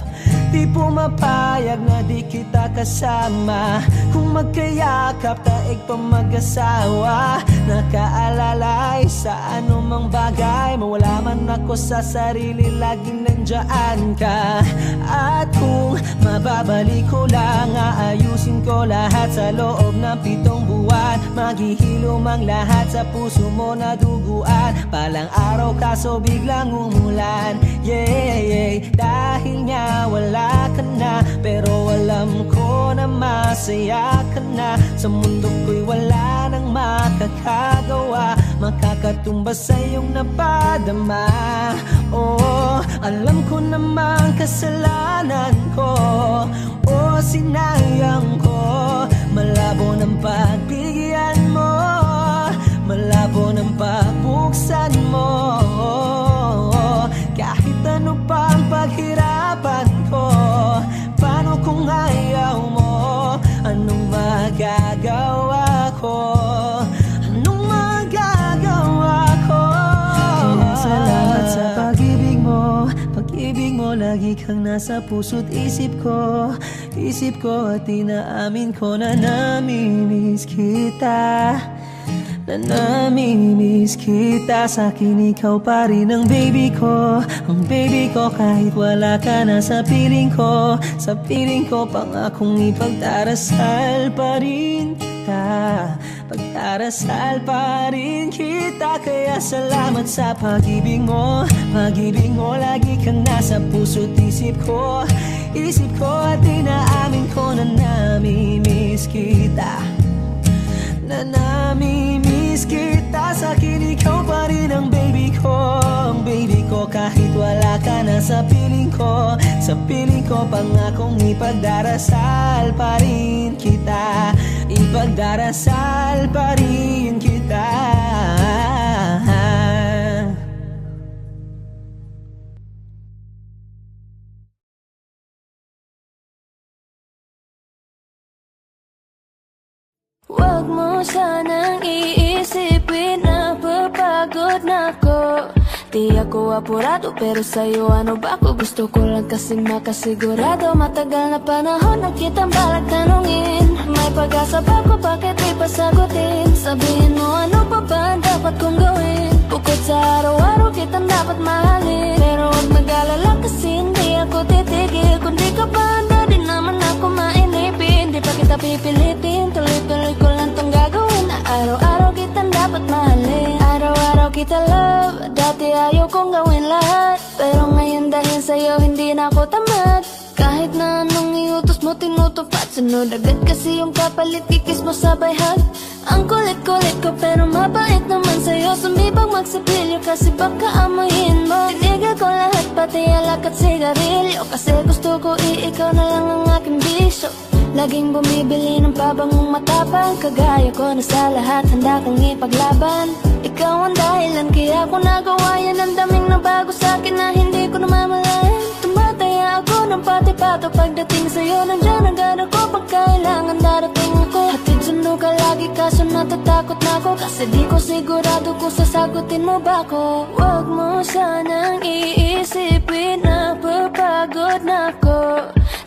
Di pumapayag na di kita kasama, kung magkayakap taig pa mag-asawa. Nakaalalay sa anumang bagay, mawala man ako sa sarili, laging nandiyan ka. At kung mababalik ko lang, aayusin ko lahat sa loob ng 7 buwan. Maghihilom ang lahat sa puso mo na duguan. Palang araw kaso biglang umulan, yeah. Dahil nga wala ka na, pero alam ko na masaya ka na. Sa mundo ko'y wala nang makakagawa, makakatumbas sa iyong napadama. Oh, alam ko namang kasalanan ko, oh sinayang ko. Malabo ng pagbigyan mo, malabo ng pagbuksan mo. mo, lagi kang nasa puso't isip ko. Isip ko at inaamin ko na namimiss kita. Na namimiss kita. Sa'kin ikaw pa rin ang baby ko. Ang baby ko kahit wala ka na sa piling ko. Sa piling ko pangakong ipagdarasal pa rin kita. Pagdarasal pa rin kita. Kaya salamat sa pag-ibig mo. Pag-ibig mo lagi kang nasa puso't isip ko. Isip ko at inaamin ko na namimiss kita. Na namimiss kita. Sa'kin ikaw pa rin ang baby ko. Ang baby ko kahit wala ka na sa piling ko. Sa piling ko pangakong ipagdarasal pa rin kita. Ipagdarasal pa rin kita. Huwag mo sanang iisipin na papagod na ako. Di ako apurado pero sa'yo ano ba ako? Gusto ko lang kasi makasigurado. Matagal na panahon na kitang balak tanungin. May pag-asa ba ko, bakit di pa sagutin? Sabihin mo ano pa ba ang dapat kong gawin? Bukod sa araw-araw kitang dapat mahalin. Pero huwag mag-alala kasi hindi ako titigil. Kung di ka pa handa, di naman ako mainipin. Di pa kita pipilitin, tuloy-tuloy ko lang tong gagawin. Na araw-araw kitang dapat mahalin. Araw-araw kita love. Dati ayaw kong gawin lahat, pero ngayon dahil sa'yo hindi na ako tamad. Kahit na anong iutos mo tinutupad. Sunod agad kasi yung kapalit, kikis mo sabay hug. Ang kulit-kulit ko pero mabait naman sa'yo. Sumibang magsipilyo kasi baka amoyin mo. Tinigil ko lahat pati alak at sigarilyo. Kasi gusto ko ikaw na lang ang aking bisyo. Laging bumibili ng pabangong matapang. Kagaya ko na sa lahat handa kang ipaglaban. Ikaw ang dahilan kaya ko nagawa yan. Ang daming nabago sa'kin na hindi ko namamalayan. Tumataya ako ng pati-pato pagdating sa'yo. Nandiyan agad ako pag kailangan darating ako. Hatid sundo ka lagi kaso natatakot na ako. Kasi di ko sigurado kung sasagutin mo ba ako. Huwag mo sanang iisipin na papagod na ako.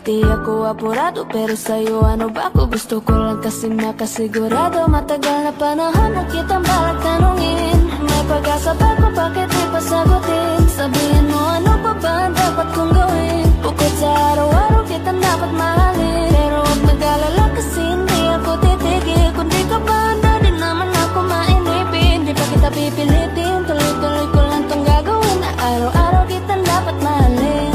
Di ako apurado pero sa'yo ano ba ako? Gusto ko lang kasi makasigurado. Matagal na panahon na kitang balak tanungin. May pag-asa ba ko, bakit di pa sagutin? Sabihin mo ano pa ba ang dapat kong gawin? Bukod sa araw-araw kitang dapat mahalin. Pero huwag mag-alala kasi hindi ako titigil. Kung di ka pa handa, di naman ako mainipin. Di pa kita pipilitin, tuloy-tuloy ko lang tong gagawin. Na araw-araw kitang dapat mahalin.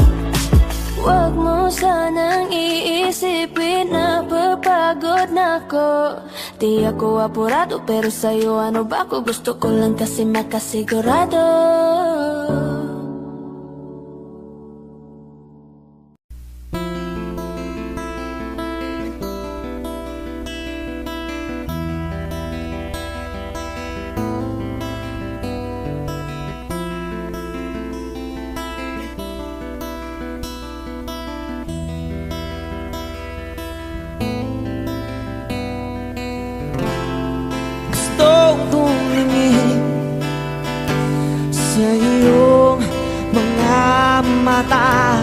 Huwag mo sanang iisipin na papagod na ako. Di ako apurado pero sa'yo ano ba ako? Gusto ko lang kasi makasigurado. Sa iyong mga mata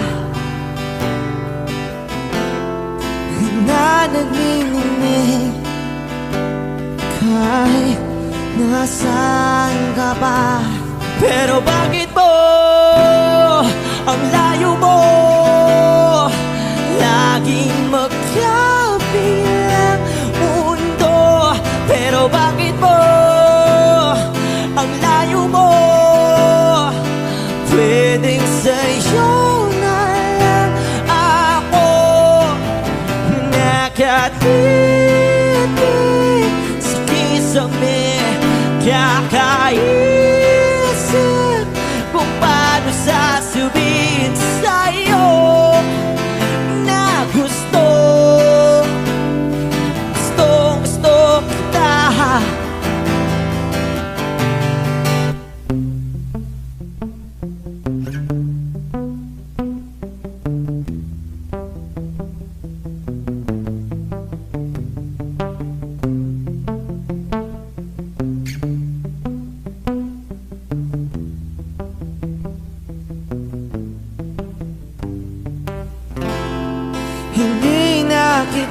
na nagniningning kahit nasaan ka pa. Pero bakit mo ang layo mo laging magkabilang mundo? Pero bakit mo ang layo mo? Pwedeng sa'yo na lang ako nakatitig sa kisame. Kakainin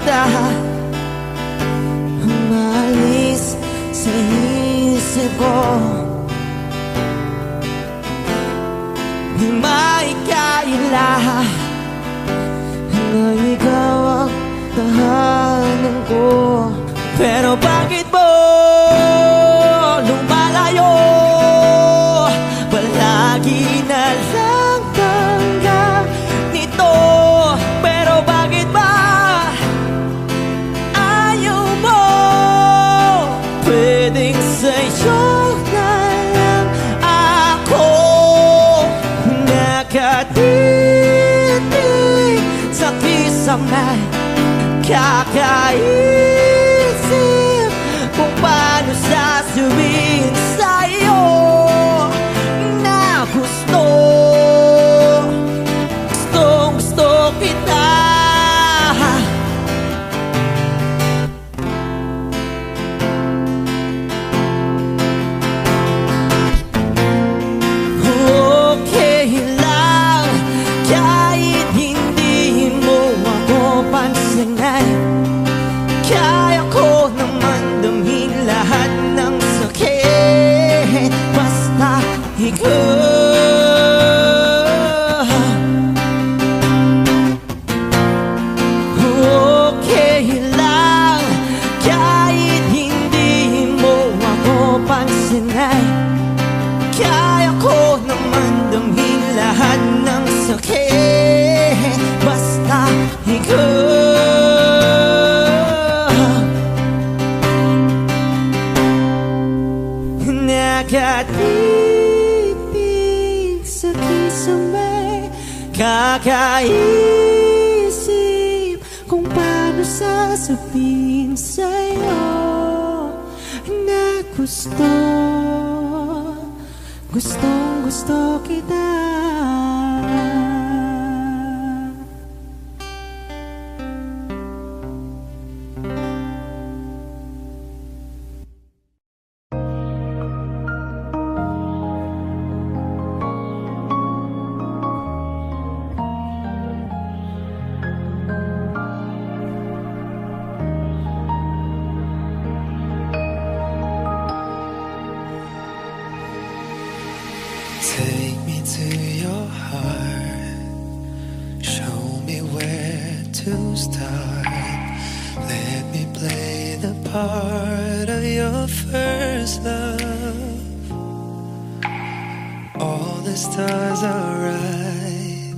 kita. Umalis sa isip ko, di maikaila na ikaw ang tahanan ko. Pero bakit mo lumalayo? Palagi na lang hanggang nito. Pero bakit ba ayaw mo? Pwedeng sa'yo na lang ako nakatitig sa kisame. Kakaisip kung paano sasabihin sa'yo na gusto kita. Okay lang kahit hindi mo ako pansinin. Kaya ko naman damhin lahat ng sakit basta ikaw. Okay lang kahit hindi mo ako pansinin. Kaya ko naman damhin lahat ng sakit basta ikaw. Nakatipid sa kisame, kakaisip kung paano sasabihin sa'yo na gustong kita. Take me to your heart, show me where to start. Let me play the part of your first love. All the stars are right,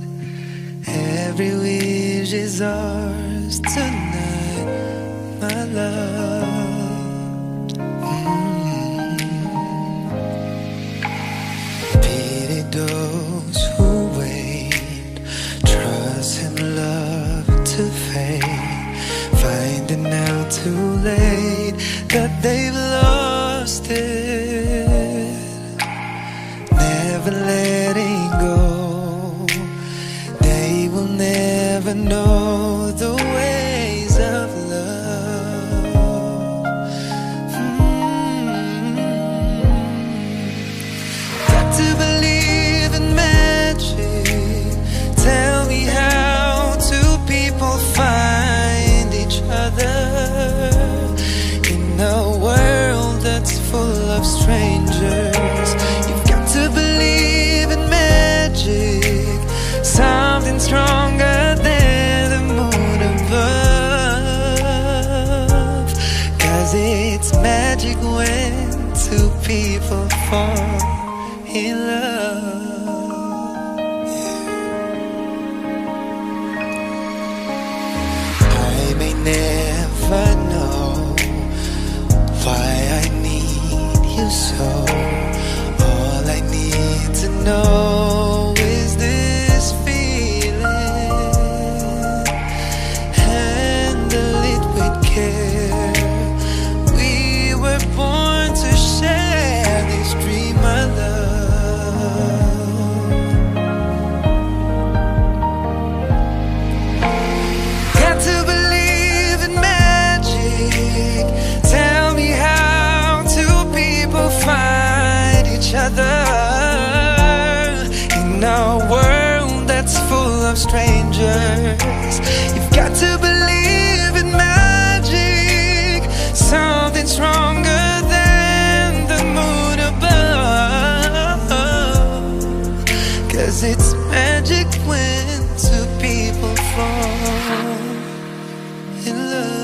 every wish is ours tonight, my love. Those who wait, trust and love to fade, finding out too late that they've lost it, never letting go. They will never know the ways of love. Got to believe. Tell me how two people find each other in a world that's full of strangers. You've got to believe in magic, something stronger than the moon above. 'Cause it's magic when two people fall in love. Never know why I need you so. All I need to know is this feeling. Handle it with care. We were born to share this dream, my love. Got to believe in magic. Tell me how two people find 'cause it's magic when two people fall in love.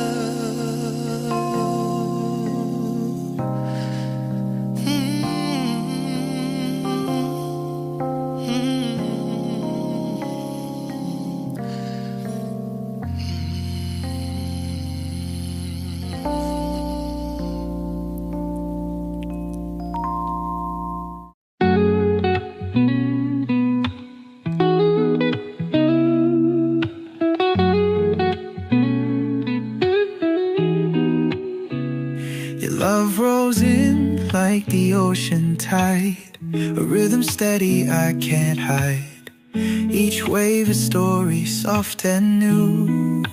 Love rolls in like the ocean tide, a rhythm steady I can't hide. Each wave a story soft and new.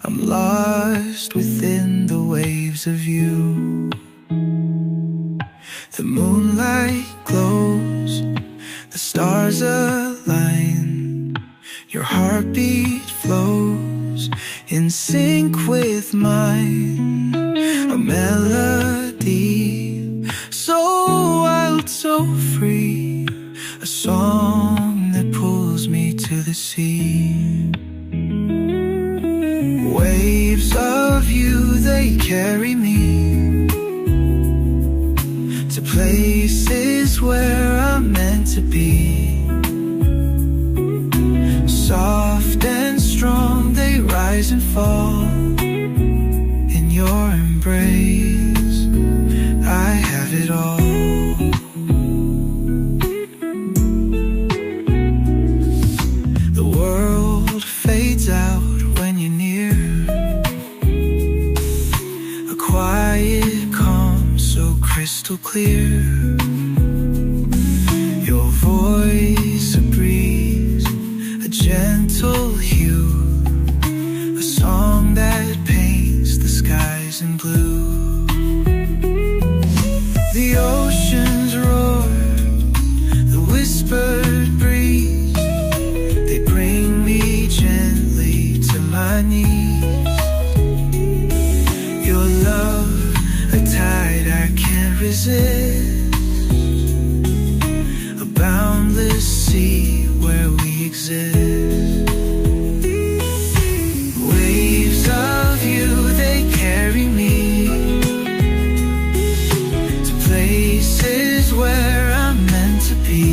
I'm lost within the waves of you. The moonlight glows, the stars align, your heartbeat flows in sync with mine. A melody so wild, so free, a song that pulls me to the sea. Waves of you, they carry me to places where I'm meant to be. Soft and strong, they rise and fall in your embrace. I have it all. The world fades out when you're near. A quiet calm so crystal clear. Your voice a breeze, a gentle hue, a song that paints the skies in blue. The oceans roar, the whispered breeze, they bring me gently to my knees. Your love, a tide I can't resist, a boundless sea where we exist. Waves of you, they carry me to places where I'm meant to be.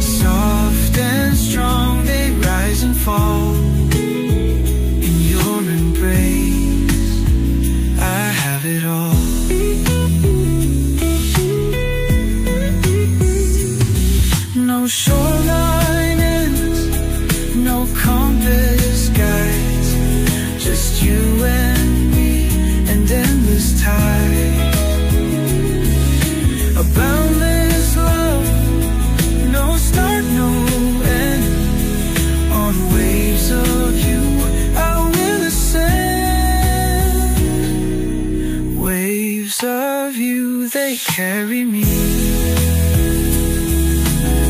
Soft and strong, they rise and fall in your embrace. I have it all. No shoreline ends, no compass guides, just you and me and endless tide. A boundless love, no start, no end. On waves of you, I will ascend. Waves of you, they carry me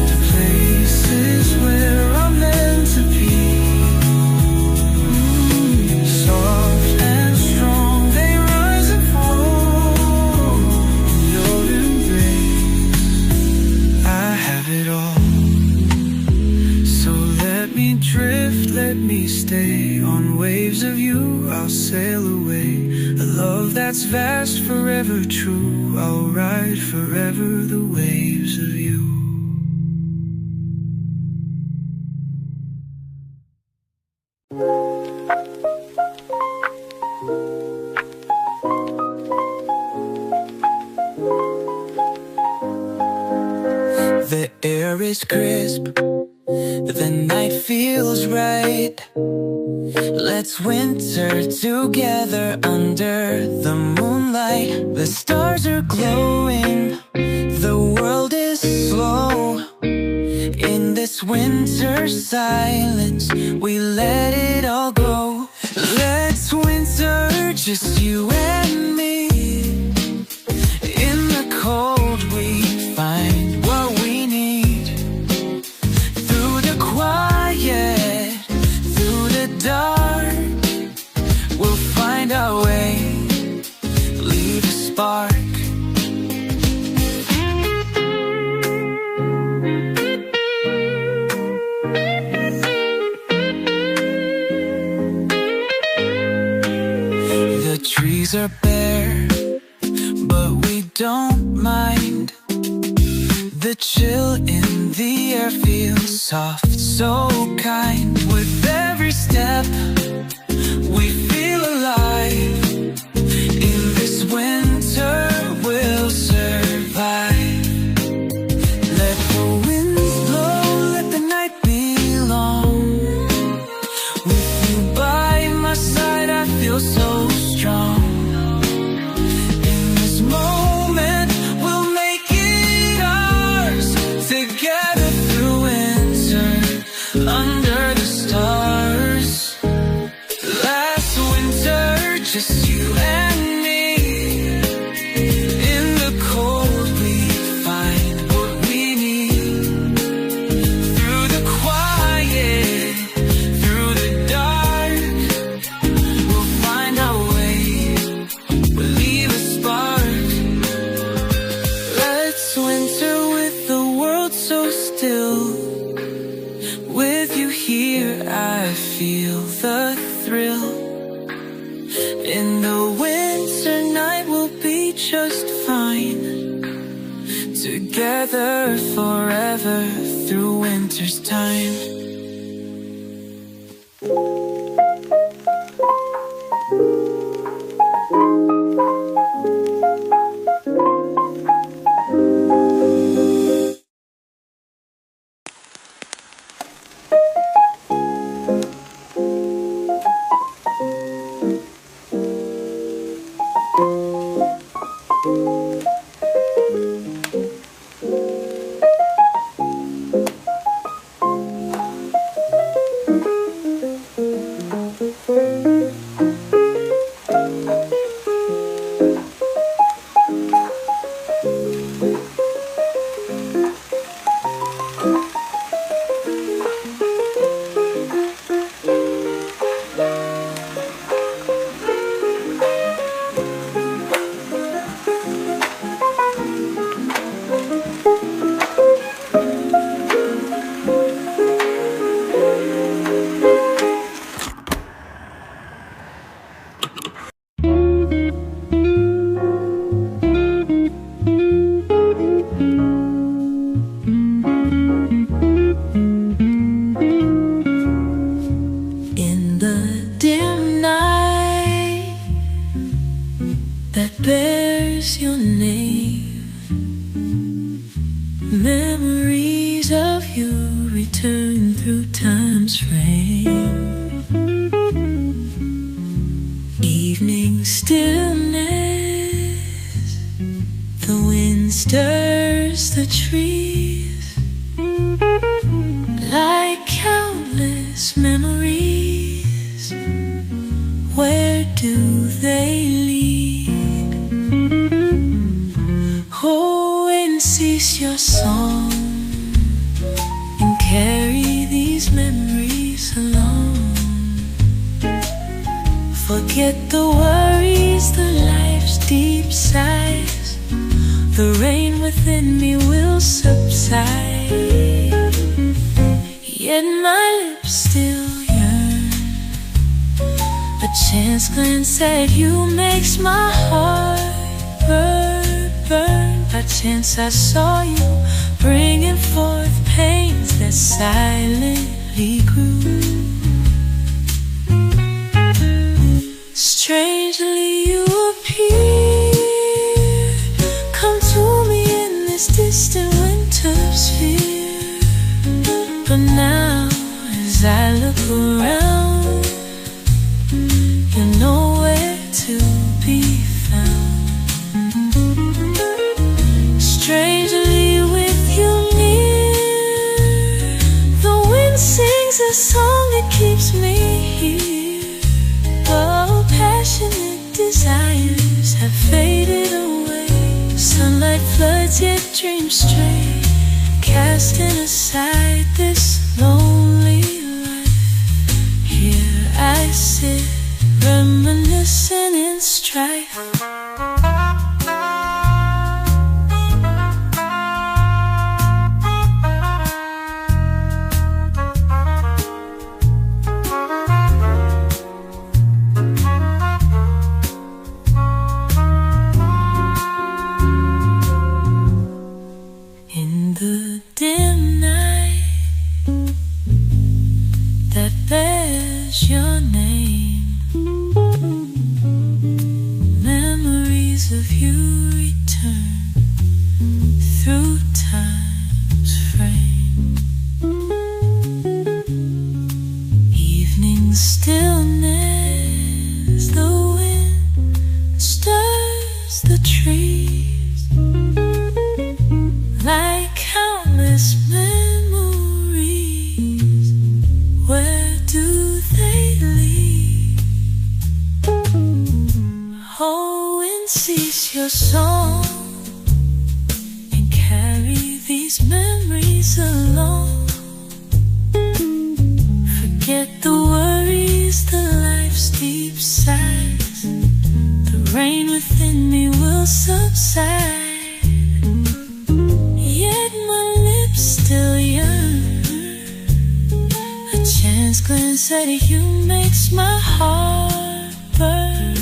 to places where I'm meant to be. Soft and strong, they rise and fall in your embrace. I have it all. So let me drift, let me stay. On waves of you, I'll sail away. A love that's vast, forever true. I'll ride forever the waves of you. The air is crisp, the night feels right. Let's winter together under the moonlight. The stars are glowing, the world is slow. In this winter silence, we let it all go. Let's winter, just you and me. In the cold we find what we need. Through the quiet, through the dark, we'll find our way, leave a spark. are bare, but we don't mind. The chill in the air feels soft, so kind. With every step, we feel alive. In this winter, we'll survive. Let the winds blow, let the night be long. With you by my side, I feel so strong. In this moment, we'll make it ours. Together through winter, under the stars. Last winter, just you and me. In the cold, we find what we need. Through the quiet, through the dark, we'll find our way. We'll leave a spark. Let's winter with the world so still. With you here, I feel the thrill. In the winter night, we'll be just fine. Together forever through winter's time. In the dim night that bears your name, memories of you return through time's frame. Evening stillness, the wind stirs the trees like countless memories. Where do they lead? Oh, and cease your song and carry these memories along. Forget the worries, the life's deep sighs. The rain within me will subside. Yet my lips still yearn. A chance glance at you makes my heart burn, burn. By chance I saw you bringing forth pains that silently grew. Strangely you appear, come to me in this distant winter sphere. But now as I look around, you're nowhere to be found. Strangely with you near, the wind sings a song that keeps me here. Oh, passionate desires have faded away. Sunlight floods yet dreams stray, casting aside this lonely life. Here I sit, reminiscing in strife. through time's frame. Evening stillness, the wind stirs the trees like countless memories. Where do they lead? Oh, and cease your song and carry these memories along. Forget the worries, the life's deep sighs. The rain within me will subside. Yet my lips still yearn. A chance glance at you makes my heart burn.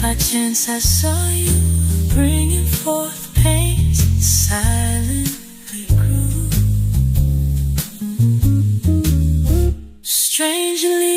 By chance I saw you bringing forth pains and silently grew. Strangely